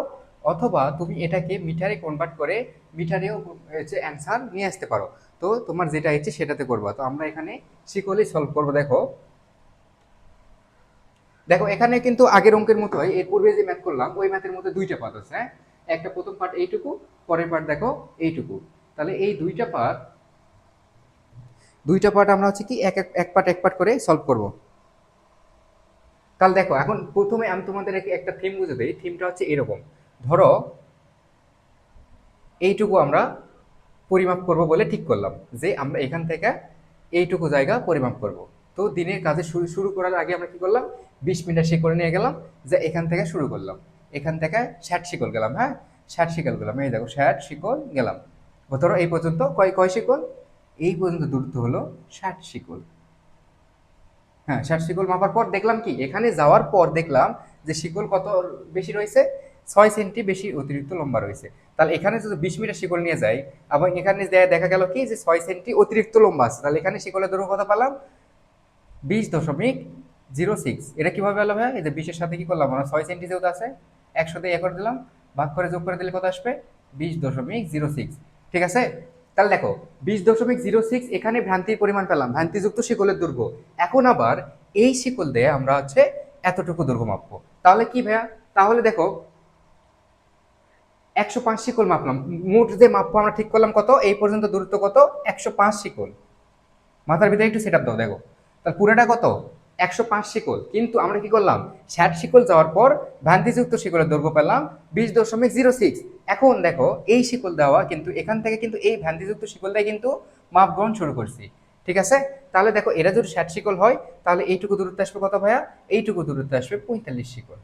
অথবা তুমি এটাকে মিটারে কনভার্ট করে মিটারেও হচ্ছে অ্যান্সার নিয়ে আসতে পারো। তো তোমার যেটা ইচ্ছে সেটাতে করবা। তো আমরা এখানে শিকলেই সলভ করবো। দেখো দেখো এখানে কিন্তু আগের অঙ্কের মতোই এর পূর্বে যে ম্যাথ করলাম ওই ম্যাথের মধ্যে দুইটা পার্ট আছে। হ্যাঁ, একটা প্রথম পার্ট এইটুকু, পরের পার্ট দেখো এইটুকু। তাহলে এই দুইটা পার্ট আমরা হচ্ছে কি এক পার্ট করে সলভ করব। তাহলে দেখো এখন প্রথমে আমি তোমাদের একটা থিম বুঝে দিই, থিমটা হচ্ছে এরকম, ধরো এইটুকু আমরা পরিমাপ করব বলে ঠিক করলাম যে আমরা এখান থেকে এইটুকু জায়গা পরিমাপ করব। তো দিনের কাজে শুরু শুরু করার আগে আমরা কি করলাম 20 মিটার শিকল নিয়ে গেলাম, যে এখান থেকে শুরু করলাম, এখান থেকে 60 শিকল গেলাম। হ্যাঁ, 60 শিকল গেলাম, এই দেখো 60 শিকল গেলাম। ধরো এই পর্যন্ত কয় কয় শিকল, এই পর্যন্ত দূরত্ব হলো 60 শিকল। হ্যাঁ, 60 শিকল মাপার পর দেখলাম কি এখানে যাওয়ার পর দেখলাম যে শিকল কত বেশি রয়েছে 6 সেন্টি বেশি অতিরিক্ত লম্বা রয়েছে। তাহলে এখানে যদি 20 মিটার শিকল নিয়ে যাই এবং এখানে দেখা গেল কি যে 6 সেন্টি অতিরিক্ত লম্বা আছে, তাহলে এখানে শিকলের দৈর্ঘ্য কত পেলাম 20.06। এটা কিভাবে পেলাম, হ্যাঁ এই যে 20 এর সাথে কি করলাম আমরা 6 সেন্টি যেহেতু আছে 100 দিয়ে করে দিলাম, ভাগ করে যোগ করে দিলে কত আসবে 20.06। ঠিক আছে, তাহলে দেখো 20.06 এখানে ভ্রান্তির পরিমাণ পেলাম, ভ্রান্তিযুক্ত শিকলের দৈর্ঘ্য। এখন আবার এই শিকল দিয়ে আমরা হচ্ছে এতটুকু দৈর্ঘ্য মাপবো। তাহলে কি ভাইয়া, তাহলে দেখো 105 শিকল মাপলাম, মোট যে মাপবো আমরা ঠিক করলাম কত, এই পর্যন্ত দূরত্ব কত 105 শিকল। মাথার ভিতরে একটু সেট আপ দাও, দেখো তাহলে পুরোটা কত 105 শিকল, কিন্তু আমরা কি করলাম 60 শিকল যাওয়ার পর ভ্রান্তিযুক্ত শিকলের দৈর্ঘ্য পেলাম 20.06। এখন দেখো এই শিকল দেওয়া কিন্তু এখান থেকে কিন্তু এই ভ্রান্তিযুক্ত শিকলটাই কিন্তু মাপ গ্রহণ শুরু করছি, ঠিক আছে। তাহলে দেখো এরা যদি 60 শিকল হয় তাহলে এইটুকু দূরত্ব আসবে কত ভাইয়া, এইটুকু দূরত্ব আসবে 45 শিকল,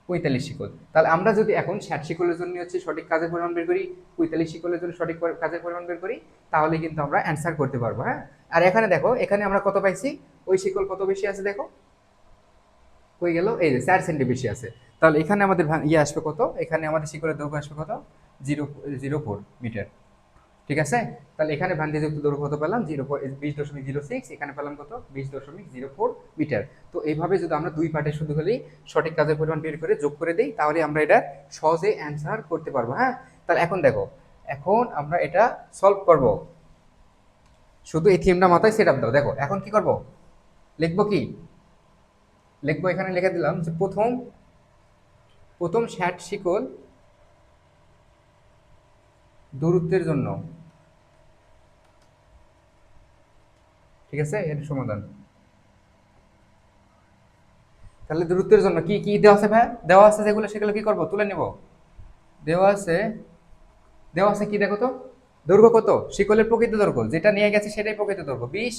45 শিকল। তাহলে আমরা যদি এখন 60 শিকলের জন্য হচ্ছে সঠিক কাজের পরিমাণ বের করি, 45 শিকলের জন্য সঠিক কাজের পরিমাণ বের করি, তাহলে কিন্তু আমরা অ্যান্সার করতে পারবো। হ্যাঁ, আর এখানে দেখো এখানে আমরা কত পাইছি, ওই শিকল কত বেশি আছে দেখো, হয়ে গেল এই যে 4 সেন্টি বেশি আছে। তাহলে এখানে আমাদের ইয়ে আসবে কত, এখানে আমাদের শিকলের দৈর্ঘ্য আসবে কত, 0.04 মিটার, ঠিক আছে। তাহলে এখানে ভ্রান্তিযুক্ত দৈর্ঘ্য কত পেলাম, 20.06, এখানে পেলাম কত, 20.04 মিটার। তো এইভাবে যদি আমরা দুই পার্টে শুধু হলেই সঠিক কাজের পরিমাণ বের করে যোগ করে দিই তাহলে আমরা এটা সহজে অ্যান্সার করতে পারবো। হ্যাঁ, তাহলে এখন দেখো, এখন আমরা এটা সলভ করব, শুধু এই থিমটা মাথায় সেট আপ দাও। দেখো এখন কি করব, লিখবো কি লিখবো, এখানে লিখে দিলাম যে প্রথম প্রথম 60 শিকল দূরত্বের জন্য, ঠিক আছে, এর সমাধান। তাহলে দূরত্বের জন্য কি কি দেওয়া আছে ভাই, দেওয়া আছে যেগুলো সেগুলো কি করব, তুলে নেব। দেওয়া আছে, দেওয়া আছে কি দেখো তো, দৈর্ঘ্য কত, শিকলের প্রকৃত দৈর্ঘ্য যেটা নিয়ে গেছে সেটাই প্রকৃত দৈর্ঘ্য 20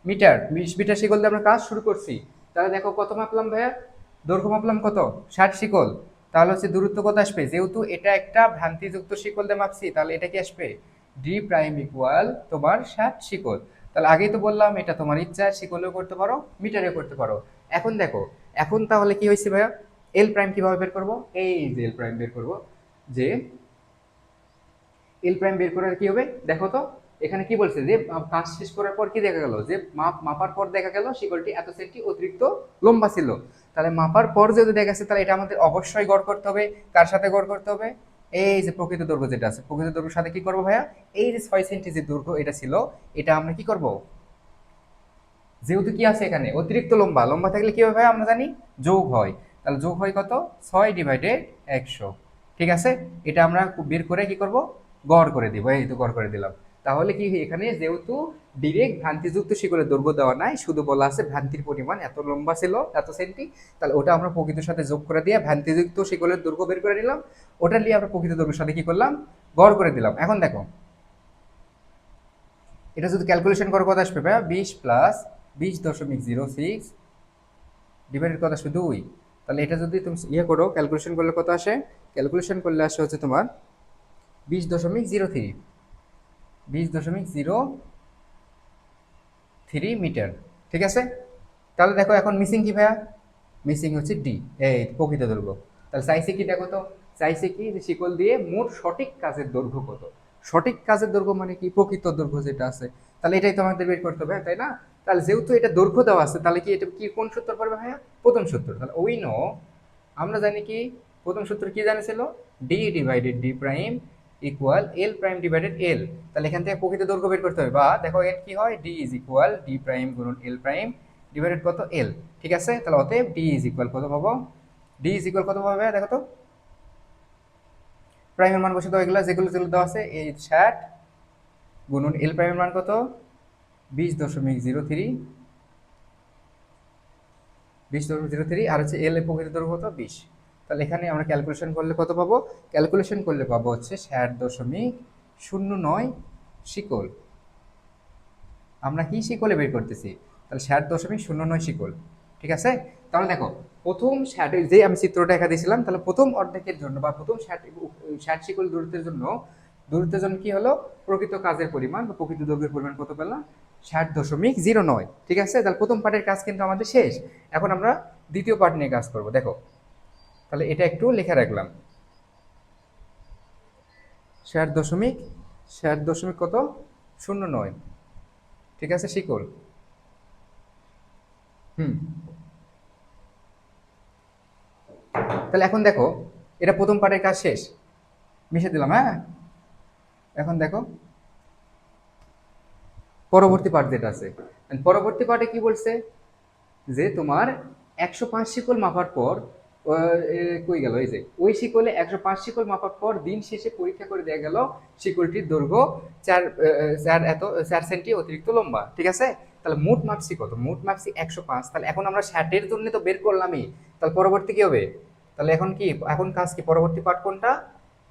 মিটার। 20 মিটার শিকল দিয়ে আমরা কাজ শুরু করছি। তাহলে দেখো কত মাপলাম ভাইয়া, দৈর্ঘ্য মাপলাম কত, 60 শিকল। তাহলে হচ্ছে দূরত্ব কত আসবে, যেহেতু এটা একটা ভ্রান্তিযুক্ত শিকল দিয়ে মাপছি তাহলে এটা কি আসবে, ডি প্রাইম ইকুয়াল তোমার 60 শিকল। তাহলে আগেই তো বললাম এটা তোমার ইচ্ছা, শিকলেও করতে পারো মিটারেও করতে পারো। এখন দেখো, এখন তাহলে কি হয়েছে ভাইয়া, এল প্রাইম কিভাবে বের করব, এই যে এল প্রাইম বের করব, যে এল প্রাইম বের করার কি হবে দেখো তো, এখানে কি বলছে যে কাজ শেষ করার পর কি দেখা গেল, যে মাপার পর দেখা গেল শিকলটি এত সেন্টি অতিরিক্ত লম্বা ছিল। তাহলে মাপার পর যদি দেখা যাচ্ছে তাহলে এটা আমাদের অবশ্যই গড় করতে হবে, কার সাথে গড় করতে হবে, এই যে প্রকৃত দৈর্ঘ্য যেটা আছে, প্রকৃত দৈর্ঘ্যের সাথে কি করবো ভাইয়া, এই যে 6 সেন্টি যে দৈর্ঘ্য এটা ছিল, এটা আমরা কি করব, যেহেতু কি আছে এখানে অতিরিক্ত লম্বা, লম্বা থাকলে কি হবে ভাই আমরা জানি যোগ হয়, তাহলে যোগ হয় কত, 6/100, ঠিক আছে। এটা আমরা বের করে কি করব, গড় করে দিব, এই তো গড় করে দিলাম। তাহলে কি এখানে যেহেতু ডিরেক্ট ভ্রান্তিযুক্ত শিকলের দৈর্ঘ্য দেওয়া নাই, শুধু বলা আছে ভ্রান্তির পরিমাণ এত লম্বা ছিল এত সেন্টি, তাহলে ওটা আমরা প্রকৃতির সাথে যোগ করে দিয়ে ভ্রান্তিযুক্ত শিকলের দৈর্ঘ্য বের করে নিলাম, ওটা নিয়ে আমরা প্রকৃত দৈর্ঘ্যের সাথে কি করলাম, গড় করে দিলাম। এখন দেখো এটা যদি ক্যালকুলেশন করে কত আসবে ভাইয়া, 20 প্লাস 20.06 ডিভাইডেড কত আসবে 2। তাহলে এটা যদি তুমি ইয়ে করো ক্যালকুলেশন করলে কত আসে, ক্যালকুলেশন করলে আসে হচ্ছে তোমার 20.03, 20.03 মিটার, ঠিক আছে। তাহলে দেখো এখন মিসিং কি ভাইয়া, মিসিং হচ্ছে ডি, এই প্রকৃত দৈর্ঘ্য। তাহলে চাইছে কি দেখো তো, চাইছে কি যে শিকল দিয়ে মোট সঠিক কাজের দৈর্ঘ্য কত, সঠিক কাজের দৈর্ঘ্য মানে কি, প্রকৃত দৈর্ঘ্য যেটা আছে, তাহলে এটাই তো আমাদের বের করতে হবে, তাই না। তাহলে যেহেতু এটা দৈর্ঘ্য দেওয়া আছে তাহলে কি এটা কি কোন সূত্র পড়বে ভাইয়া, প্রথম সূত্র। তাহলে ওই নো, আমরা জানি কি প্রথম সূত্র কি জানিছিল, D divided D prime equal L prime divided L. তাহলে এখান থেকে প্রকৃত দৈর্ঘ্য বের করতে হবে, বা দেখো এর কি হয়, D is equal D prime গুণন এল প্রাইম ডিভাইডেড কত এল, ঠিক আছে। তাহলে অতএব ডি ইজ ইকুয়াল কত পাবো, ডি ইজ ইকুয়াল কত পাবে দেখো তো, প্রাইমের মান বসে দাও, এগুলো যেগুলো যেগুলো দেওয়া আছে, এই 60 গুণন এল প্রাইমের মান কত, 20.03, 20.03, আর হচ্ছে এল এর প্রকৃত দৈর্ঘ্য কত 20। তাহলে এখানে আমরা ক্যালকুলেশন করলে কত পাবো, ক্যালকুলেশন করলে পাবো হচ্ছে 60.09 শিকল। আমরা কি শিকলে বের করতেছি, তাহলে 60.09 শিকল, ঠিক আছে। তাহলে দেখো প্রথম 60 যে আমি চিত্রটা এঁকে দিয়েছিলাম, তাহলে প্রথম অর্ধেকের জন্য বা প্রথম 60 শিকল দূরত্বের জন্য কি হলো, প্রকৃত কাজের পরিমাণ বা প্রকৃত দৈর্ঘ্যের পরিমাণ কত পেলাম, 60.09, ঠিক আছে। তাহলে প্রথম পার্টের কাজ কিন্তু আমাদের শেষ, এখন আমরা দ্বিতীয় পার্ট নিয়ে কাজ করব। দেখো তাহলে এটা একটু লেখা রাখলাম, 60.60 কত 09, ঠিক আছে শিকল। হুম, তাহলে এখন দেখো এটা প্রথম পার্টের কাজ শেষ, মিশে দিলাম। হ্যাঁ, এখন দেখো পরবর্তী পার্ট যেটা আছে, পরবর্তী পার্টে কি বলছে, যে তোমার 105 শিকল মাপার পর কই গেল, এই যে ওই শিকলে 105 শিকল মাপার পর দিন শেষে পরীক্ষা করে দেওয়া গেল শিকলটির দৈর্ঘ্য 4 সেন্টি অতিরিক্ত লম্বা, ঠিক আছে। তাহলে মোট মাপছি কত, মোট মাপছি 105। তাহলে এখন আমরা 60-এর জন্য তো বের করলামই, তাহলে পরবর্তী কি হবে, তাহলে এখন কি, এখন কাজ কি, পরবর্তী পার্ট কোনটা,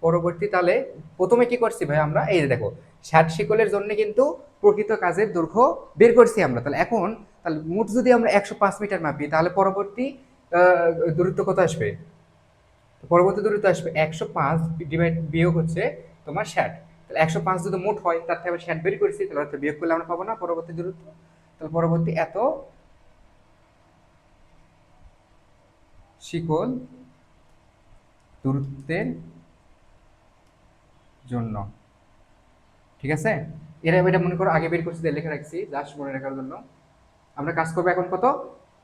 পরবর্তী তাহলে প্রথমে কি করছি ভাই আমরা, এই যে দেখো 60 শিকলের জন্য কিন্তু প্রকৃত কাজের দৈর্ঘ্য বের করছি আমরা। তাহলে এখন তাহলে মোট যদি আমরা 105 মিটার মাপি, তাহলে পরবর্তী দূরত্ব কত আসবে, পরবর্তী দূরত্ব আসবে 105 ডিভাইড বিয়োগ হচ্ছে তোমার 60। তাহলে 105 যদি মোট হয়, তার থেকে 60 বের করেছি, তাহলে অর্থাৎ বিয়োগ করলে আমরা পাবো না পরবর্তী দূরত্ব। তাহলে পরবর্তী এত শিকল দূরত্বের জন্য, ঠিক আছে। এটা মনে করো আগে বের করছি, লিখে রাখছি জাস্ট মনে রাখার জন্য। আমরা কাজ করবো এখন কত,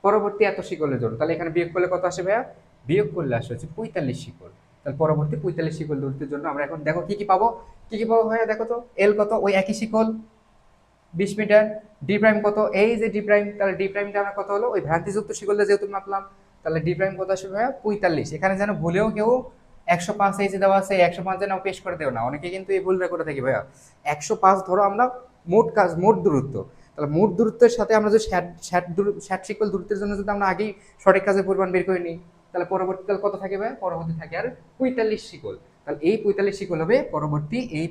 পরবর্তী এত শিকলের জন্য। তাহলে এখানে বিয়োগ করলে কত আসে ভাইয়া, বিয়োগ করলে আসে হচ্ছে 45 শিকল। তাহলে পরবর্তী 45 শিকল দূরত্বের জন্য আমরা এখন দেখো কি কি পাবো, কি কি পাবো ভাইয়া, দেখো তো এল কত, ওই একই শিকল 20 মিটার, ডি প্রাইম কত, এই যে ডি প্রাইম, তাহলে ডি প্রাইমটা আমরা কত হলো, ওই ভ্রান্তিযুক্ত শিকলটা যেহেতু মাপলাম, তাহলে ডি প্রাইম কত আসবে ভাইয়া 45। এখানে যেন ভুলেও কেউ 105 এই যে দেওয়া আছে 105 যেন পেশ করে দেও না, অনেকে কিন্তু এই ভুলটা করে থাকি ভাইয়া। 105 ধরো আমরা মোট কাজ, মোট দূরত্ব, তাহলে মোট দূরত্বের সাথে আমরা যদি 60 শিকল দূরত্বের জন্য যদি আমরা আগেই সঠিক কাজের পরিমাণ বের করে নিই, তাহলে পরবর্তীকাল কত থাকে ভাই, পরবর্তী থাকে আর 45 শিকল। তাহলে এই 45 শিকল হবে পরবর্তী এই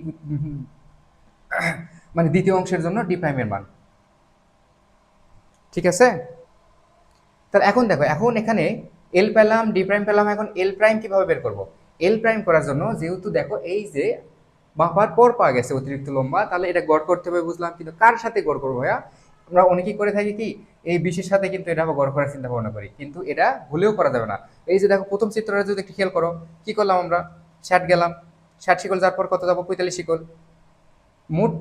মানে দ্বিতীয় অংশের জন্য ডি প্রাইমের মান, ঠিক আছে। তাহলে এখন দেখো, এখন এখানে এল পেলাম, ডি প্রাইম পেলাম, এখন এল প্রাইম কিভাবে বের করব, এল প্রাইম করার জন্য যেহেতু দেখো এই যে মাপার পর পাওয়া গেছে অতিরিক্ত লম্বা, তাহলে এটা গড় করতে হবে বুঝলাম, কিন্তু কার সাথে গড় করবো ভাইয়া, আমরা অনেকেই করে থাকি কি এই বিশের সাথে কিন্তু এটা গড় করার চিন্তা ভাবনা করি, কিন্তু এটা ভুলেও করা যাবে না। এই যে দেখো প্রথম চিত্রটা যদি একটু খেয়াল করো, কি করলাম আমরা, 60 গেলাম, 60 শিকল যাওয়ার পর কত যাবো, 45 শিকল, মোট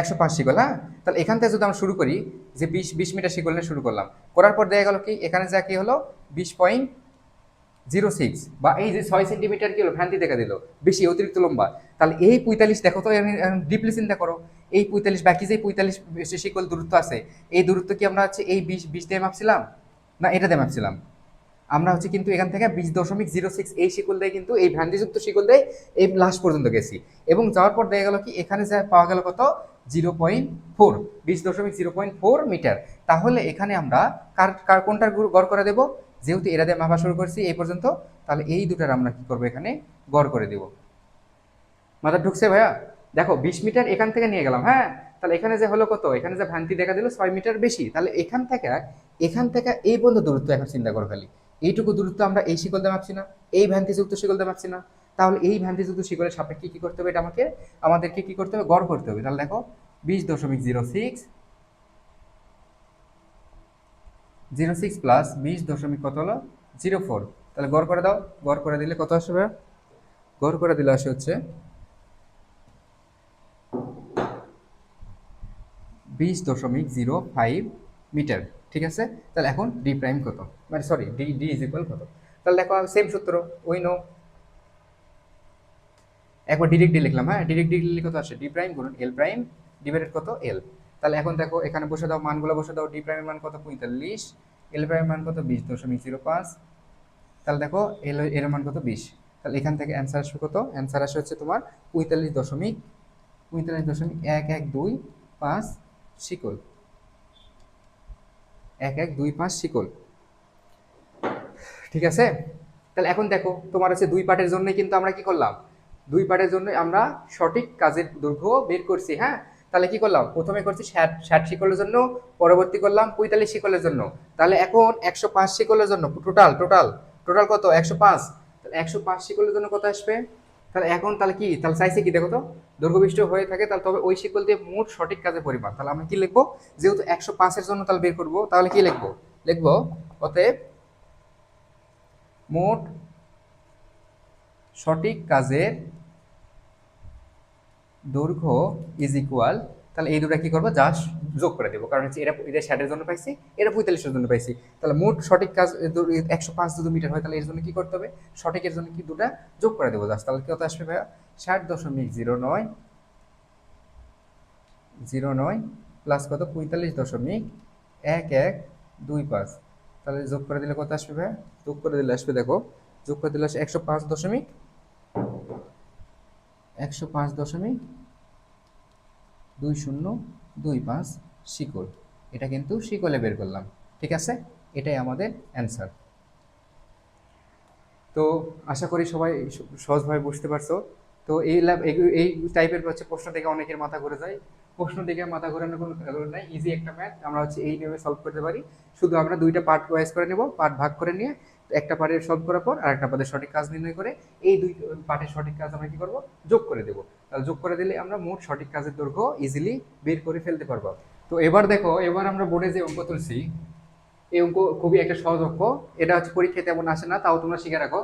105 শিকল। হ্যাঁ, তাহলে এখান থেকে যদি আমরা শুরু করি, যে 20 মিটার শিকল নিয়ে শুরু করলাম, করার পর দেখা গেল কি এখানে যা কি হলো 20.06, বা এই যে 6 সেন্টিমিটার কি হলো ভ্রান্তি দেখা দিল, বেশি অতিরিক্ত লম্বা। তাহলে এই 45 দেখো তো, ডিপলি চিন্তা করো, এই 45 বাকি যে 45 শিকল দূরত্ব আছে, এই দূরত্ব কি আমরা হচ্ছে এই 20 দিয়ে মাপছিলাম, না এটা দিয়ে মাপছিলাম, আমরা হচ্ছে কিন্তু এখান থেকে 20.06 এই শিকল দিয়ে কিন্তু এই ভ্রান্তিযুক্ত শিকল দিয়ে এই লাস্ট পর্যন্ত গেছি, এবং যাওয়ার পর দেখা গেল কি এখানে যা পাওয়া গেল কত 0.4, 20.0.4 মিটার। তাহলে এখানে আমরা কার কার কোনটার গড় করে দেব, যেহেতু এরা দিয়ে মাপা শুরু করছি এই পর্যন্ত, তাহলে এই দুটার আমরা কি করবো এখানে গড় করে দেব। মাথা ঢুকছে ভাইয়া, দেখো 20 মিটার এখান থেকে নিয়ে গেলাম, হ্যাঁ, তাহলে এখানে যে হলো কত, এখানে যে ভ্রান্তি দেখা দিল 6 মিটার বেশি, তাহলে এখান থেকে এই পর্যন্ত দূরত্ব এখন চিন্তা করে ফেলি, এইটুকু দূরত্ব আমরা এই শিকল দিয়ে মাপছি না, এই ভ্রান্তিযুক্ত শিকল দিয়ে মাপছি না, তাহলে এই ভ্রান্তিযুক্ত শিকলের সাপেক্ষে কি করতে হবে, এটা আমাদেরকে কি করতে হবে, গড় করতে হবে। তাহলে দেখো 20.06 প্লাস 20 দশমিক কত হলো 04, তাহলে গড় করে দাও, গড় করে দিলে কত আসবে, গড় করে দিলে আসে হচ্ছে 20.05 মিটার, ঠিক আছে। তাহলে এখন ডি প্রাইম কত, মানে sorry D D is equal কত, তাহলে দেখো সেম সূত্র, ওই নো, একবার ডিরেক্ট ডি লিখলাম, হ্যাঁ ডিরেক্ট ডি লিখলে কত আসে, ডি প্রাইম গুণন এল প্রাইম ডিভাইডেড কত এল। তাহলে এখন দেখো এখানে বসে দাও, মানগুলো বসে দাও, ডি প্রাইমের মান কত 45, এল প্রাইমের মান কত 20.05, তাহলে দেখো এর মান কত 20, তাহলে এখান থেকে অ্যান্সার আসবে কত, অ্যান্সার আসে হচ্ছে তোমার 45.112.5 শিকল, 1125 শিকল, ঠিক আছে। তাহলে এখন দেখো তোমার হচ্ছে দুই পার্টের জন্য কিন্তু আমরা কি করলাম, দুই পার্টের জন্য আমরা সঠিক কাজের দৈর্ঘ্য বের করছি, হ্যাঁ। তাহলে কি করলাম, প্রথমে করছি 60 শিকলের জন্য, পরবর্তী করলাম 45 শিকলের জন্য, তাহলে এখন 105 শিকলের জন্য টোটাল টোটাল টোটাল কত 105, তাহলে 105 শিকলের জন্য কত আসবে, তাহলে এখন তাহলে কি, তাহলে চাইছে কি দেখো তো, দৈর্ঘ্যবিষ্ট হয়ে থাকে, তাহলে তবে ওই শিকল দিয়ে মোট সঠিক কাজের পরিমাণ, তাহলে আমরা কি লিখবো, যেহেতু 105-এর জন্য তাহলে বের করবো, তাহলে কি লিখবো, লিখবো অতএব মোট সঠিক কাজের দৈর্ঘ্য ইজ ইকুয়াল, তাহলে এই দুটা কি করবো জাস্ট যোগ করে দেবো, কারণ হচ্ছে এটা 60-এর জন্য পাইছি, এটা 45-এর জন্য পাইছি, তাহলে মোট সঠিক কাজ 105 যদি মিটার হয়, তাহলে এর জন্য কি করতে হবে, সঠিকের জন্য কি দুটা যোগ করে দেবো জাস্ট, তাহলে কত আসবে ভাইয়া 60.0909 প্লাস কত 45.1125, তাহলে যোগ করে দিলে কত আসবে ভাইয়া, যোগ করে দিলে আসবে দেখো, যোগ করে দিলে আসে 105.2025 শিকল, এটা কিন্তু শিকলে বের করলাম। ঠিক আছে, এটাই আমাদের অ্যান্সার। তো আশা করি সবাই সহজভাবে বুঝতে পারছো। তো এই টাইপের হচ্ছে প্রশ্ন থেকে অনেকের মাথা ঘুরে যায়। প্রশ্ন থেকে মাথা ঘোরানোর কোনো কারণ নাই, ইজি একটা ম্যাথ, আমরা হচ্ছে এইভাবে সলভ করতে পারি। শুধু আমরা দুইটা পার্ট ওয়াইজ করে নেব, পার্ট ভাগ করে নিয়ে একটা পার্টের সলভ করার পর আর একটা পার্টের সঠিক কাজ নির্ণয় করে এই দুই পার্টের সঠিক কাজ আমরা কি করব, যোগ করে দেবো। তাহলে যোগ করে দিলে আমরা মোট সঠিক কাজের দৈর্ঘ্য ইজিলি বের করে ফেলতে পারবো। তো এবার দেখো, এবার আমরা বোর্ডে যে অঙ্ক তুলছি, এই অঙ্ক খুবই একটা সহজ অঙ্ক। এটা হচ্ছে পরীক্ষায় তেমন আসে না, তাও তোমরা শিখে রাখো।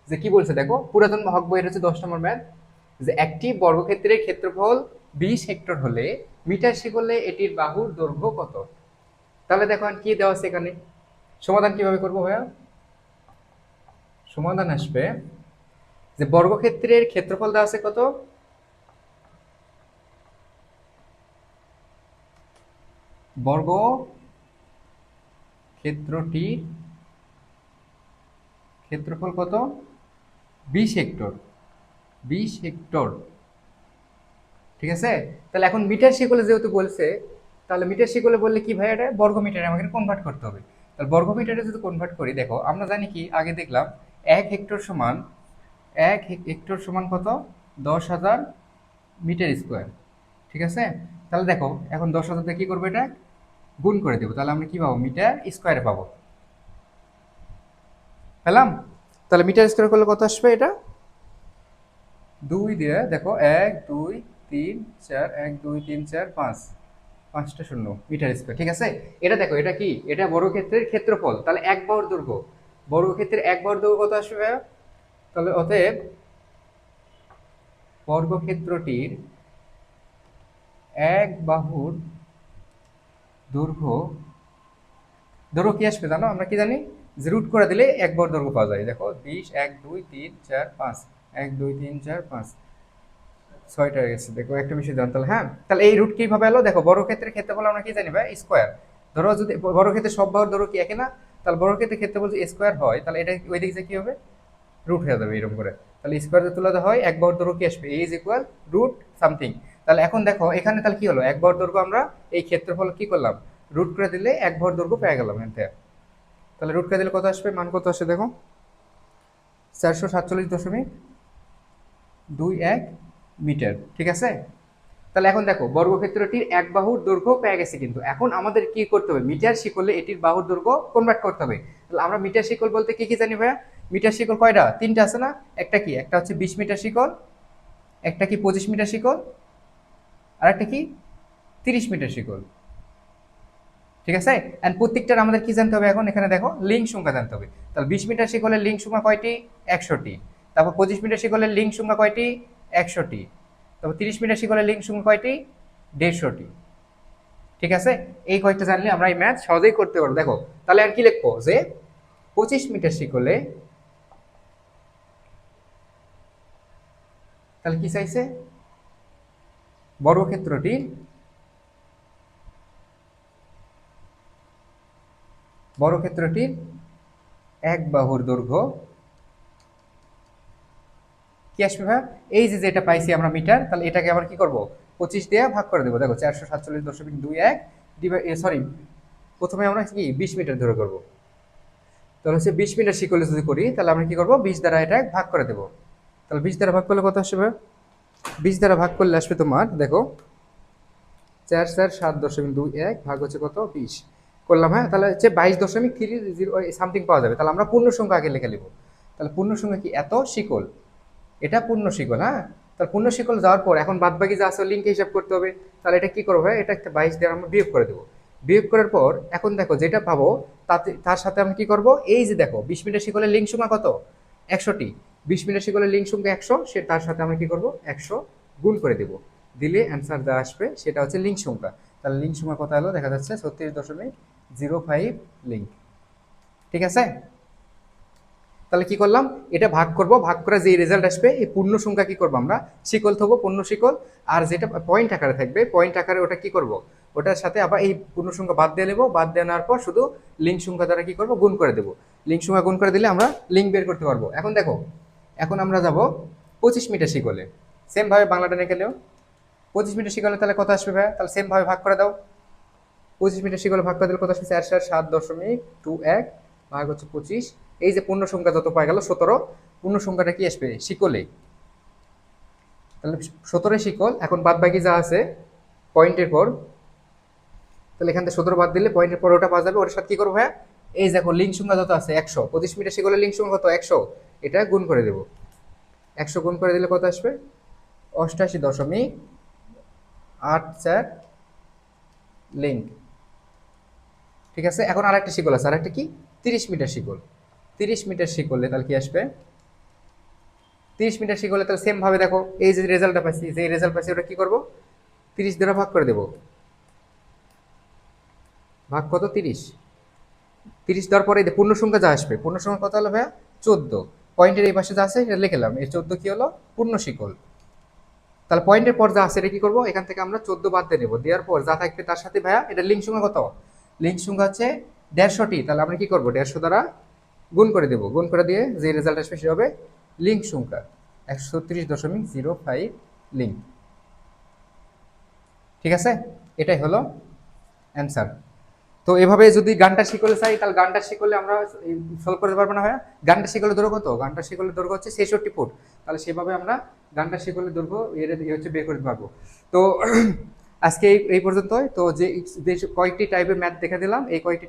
যে কি বলছে দেখো, পুরাতন মহাক বইয়ের হচ্ছে 10 নম্বর ম্যাথ, যে একটি বর্গক্ষেত্রের ক্ষেত্রফল 20 হেক্টর হলে মিটার শিকলে এটির বাহুর দৈর্ঘ্য কত। তাহলে দেখো কি দেওয়া আছে এখানে, সমাধান কিভাবে করবো ভাইয়া? সমাধান আসবে যে বর্গক্ষেত্রের ক্ষেত্রফল দেওয়া আছে কত, বর্গ ক্ষেত্রটির ক্ষেত্রফল কত, 20 হেক্টর। 20 হেক্টর, ঠিক আছে। তাহলে এখন মিটার শিকলে যেহেতু বলছে, তাহলে মিটার শিকলে বললে কি ভাই, এটা বর্গ মিটারে আমাকে কনভার্ট করতে হবে। তাহলে বর্গ মিটারে যদি কনভার্ট করি, দেখো আমরা জানি কি আগে দেখলাম 1 হেক্টর সমান, 1 হেক্টর সমান কত, 10,000 মিটার স্কোয়ার। ঠিক আছে, তাহলে দেখো এখন 10,000 দিয়ে কি করবো, এটা গুণ করে দেবো, তাহলে আমরা কি পাবো, মিটার স্কোয়ারে পাবো। পেলাম। তাহলে মিটার স্কোয়ার করলে কত আসবে, এটা 2 দিয়ে দেখো, 1 2 3 4, 1 2 3 4 5, 5টা শূন্য মিটার স্কোয়ার। ঠিক আছে, এটা দেখো এটা কি, এটা বর্গক্ষেত্রের ক্ষেত্রফল, তাহলে এক বাহুর দৈর্ঘ্য। বর্গক্ষেত্রের এক বাহুর দৈর্ঘ্য কত আসবে ভাইয়া? তাহলে অতএব বর্গক্ষেত্রটির এক বাহুর দৈর্ঘ্য, দৈর্ঘ্য কি আসবে জানো, আমরা কি জানি, যে রুট করে দিলে এক বাহুর দৈর্ঘ্য পাওয়া যায়। দেখো 20, 1 2 3 4 5, 1 2 3 4 5, 6টা হয়ে গেছে। দেখো একটা বিষয় জানতে হলে, হ্যাঁ তাহলে এই রুট কিভাবে এলো, দেখো বর্গক্ষেত্রের ক্ষেত্রফল আমরা কি জানি ভাই, স্কোয়ার। ধরো যদি বর্গক্ষেত্রের সব বাহুর দৈর্ঘ্য কি একে না, তাহলে বর্গক্ষেত্রের ক্ষেত্রফল যদি স্কোয়ার হয়, তাহলে এটা ওই দিকে যে কি হবে, রুট হয়ে যাবে এরকম করে। তাহলে স্কোয়ার যদি তুলে দেওয়া হয়, এক বাহুর দৈর্ঘ্য কি আসবে, এ ইজ ইকুয়াল রুট সামথিং। তাহলে এখন দেখো এখানে তাহলে কি হলো, এক বাহুর দৈর্ঘ্য আমরা এই ক্ষেত্রফল কি করলাম, রুট করে দিলে এক বাহুর দৈর্ঘ্য পেয়ে গেলাম এখান থেকে। তাহলে রুট করে দিলে কত আসবে, মান কত আসে দেখো, 447.21 মিটার। ঠিক আছে, তাহলে এখন দেখো বর্গক্ষেত্রটির এক বাহুর দৈর্ঘ্য পেয়ে গেছে, কিন্তু এখন আমাদের কি করতে হবে, মিটার শিকলে এটির বাহুর দৈর্ঘ্য কনভার্ট করতে হবে। তাহলে আমরা মিটার শিকল বলতে কি কি জানি ভাইয়া, মিটার শিকল কয়টা, তিনটা আছে না, একটা কি, একটা হচ্ছে 20 মিটার শিকল, একটা কি 25 মিটার শিকল, আর একটা কি 30 মিটার শিকল। ঠিক আছে, এন্ড প্রত্যেকটার আমাদের কি জানতে হবে, এখন এখানে দেখো লিঙ্ক সংখ্যা জানতে হবে। তাহলে 20 মিটার শিকলের লিঙ্ক সংখ্যা কয়টি, 100টি। তারপর 25 মিটার শিকলের লিঙ্ক সংখ্যা কয়টি, 100টি। তারপর 30 মিটার শিকলের লিঙ্ক সংখ্যা কয়টি, 150টি। ঠিক আছে, এই কয়েকটা জানলে আমরা এই ম্যাথ সহজেই করতে পারবো। দেখো তাহলে আর কি লিখবো, যে 25 মিটার শিকলে, তাহলে কি চাইছে, বর্গক্ষেত্রটির বর্গক্ষেত্রটির এক বাহুর দৈর্ঘ্য কি আসবে ভাই, এই যে যেটা পাইছি আমরা মিটার, তাহলে এটাকে আবার কি করব, 25 দিয়ে ভাগ করে দেবো। দেখো 447.21 সরি, প্রথমে আমরা কি 20 মিটার ধরে করবো। তাহলে হচ্ছে 20 মিটার শিকলে যদি করি, তাহলে আমরা কি করবো, 20 দ্বারা এটা ভাগ করে দেবো। তাহলে 20 দ্বারা ভাগ করলে কত আসবে, 20 দ্বারা ভাগ করলে আসবে তোমার দেখো 447.21 ভাগ হচ্ছে কত, 20 করলাম। হ্যাঁ, তাহলে হচ্ছে 22.30 সামথিং পাওয়া যাবে। তাহলে আমরা পূর্ণ সংখ্যা আগে লিখে নেব। তাহলে পূর্ণ সংখ্যা কি, এত শিকল, এটা পূর্ণ শিকল। হ্যাঁ, তাহলে পূর্ণ শিকল যাওয়ার পর এখন বাদ বাকি যা আছে লিঙ্কে হিসাব করতে হবে। তাহলে এটা কি করবো, এটা একটা 22 দিয়ে আমরা বিয়োগ করে দেবো। বিয়োগ করার পর এখন দেখো যেটা পাবো, তাতে তার সাথে আমরা কি করব, এই যে দেখো 20 মিটার শিকলের লিঙ্ক সংখ্যা কত, 100টি। 20 মিটার শিকলের লিঙ্ক সংখ্যা 100, সে তার সাথে আমরা কি করব, 100 গুণ করে দেবো। দিলে অ্যান্সার যা আসবে সেটা হচ্ছে লিঙ্ক সংখ্যা। তাহলে লিঙ্ক সংখ্যা কত হলো, দেখা যাচ্ছে 36.05 লিঙ্ক। ঠিক আছে, তাহলে কি করলাম, এটা ভাগ করব, ভাগ করে যে রেজাল্ট আসবে এই পূর্ণ সংখ্যা কি করব, আমরা শিকল থবো পূর্ণ শিকল, আর যেটা পয়েন্ট আকারে থাকবে পয়েন্ট আকারে ওটা কি করব, ওটার সাথে আবার এই পূর্ণ সংখ্যা বাদ দিয়ে নেবো। বাদ দিয়ে নেওয়ার পর শুধু লিঙ্ক সংখ্যা দ্বারা কি করব, গুণ করে দেবো। লিঙ্ক সংখ্যা গুণ করে দিলে আমরা লিঙ্ক বের করতে পারবো। এখন দেখো, এখন আমরা যাব 25 মিটার শিকলে, সেম ভাবে বাংলাটা লিখে নেও। 25 মিটার শিকলে তাহলে কত আসবে ভাই, তাহলে সেম ভাবে ভাগ করে দাও। 25 মিটার শিকলে ভাগ করে দিলে কত আসবে 4/7.21 ভাগ হচ্ছে 25। এই যে পূর্ণ সংখ্যা যত পাই গেল 17, পূর্ণ সংখ্যাটা কি আসবে শিকলে, তাহলে 17 শিকল। এখন বাদ বাকি যা আছে পয়েন্টের পর, তাহলে এখান থেকে 17 বাদ দিলে পয়েন্টের পর ওটা পাওয়া যাবে। ওটার সাথে কি করবো ভাইয়া, এই দেখো লিঙ্ক সংখ্যা যত আছে 100, 25 মিটার শিকলের লিঙ্ক সংখ্যা কত 100, এটা গুণ করে দেবো। 100 গুণ করে দিলে কত আসবে 88.84 লিঙ্ক। ঠিক আছে, এখন আরেকটা শিকল আছে, আরেকটা কি 30 মিটার শিকল। 30 মিটার শিকলে তাহলে কি আসবে 30 মিটার শিকলে তাহলে সেম ভাবে দেখো এই যে রেজাল্টটা পাইছি, যে রেজাল্ট পাইছি ওটা কি করব 30 দ্বারা ভাগ করে দেব। ভাগ কত 30, 30 দেওয়ার পরে পূর্ণ সংখ্যা যা আসবে, পূর্ণ সংখ্যা কত হলো ভাইয়া 14, পয়েন্টের এই পাশে যা আছে এটা লিখলাম, এই 14 কি হলো পূর্ণ শিকল। তাহলে পয়েন্টের পর যা আছে এটা কি করবো, এখান থেকে আমরা 14 বাদ দিয়ে নেবো, দেওয়ার পর যা থাকবে তার সাথে ভাইয়া এটা লিঙ্ক সংখ্যা কত, লিঙ্ক সংখ্যা হচ্ছে 150টি, তাহলে আমরা কি করবো 150 দ্বারা গুণ করে দেবো, গুণ করে দিয়ে যে রেজাল্ট আসবে সেটা হবে লিঙ্ক সংখ্যা 136.05 লিঙ্ক। ঠিক আছে, এটাই হলো অ্যান্সার। তো এভাবে যদি গানটা শিকলে চাই তাহলে গানটা শিকলে আমরা সলভ করতে পারবো না ভাইয়া। গানটা শিকলে দৈর্ঘ্য কত, গানটা শিকলে দৈর্ঘ্য হচ্ছে 66 ফুট, তাহলে সেভাবে আমরা গানটা শিকলে দৈর্ঘ্য এর হচ্ছে বের করতে পারবো। তো আজকে এই পর্যন্তই। তো যে কয়েকটি টাইপের ম্যাথ দেখে দিলাম, এই কয়েকটি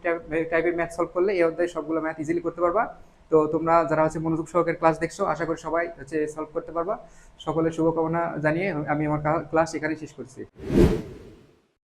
টাইপের ম্যাথ সলভ করলে এই অধ্যায়ে সবগুলো ম্যাথ ইজিলি করতে পারবা। তো তোমরা যারা হচ্ছে মনোযোগ সহকারে ক্লাস দেখছো, আশা করি সবাই হচ্ছে সলভ করতে পারবা। সকলের শুভকামনা জানিয়ে আমি আমার ক্লাস এখানে শেষ করছি।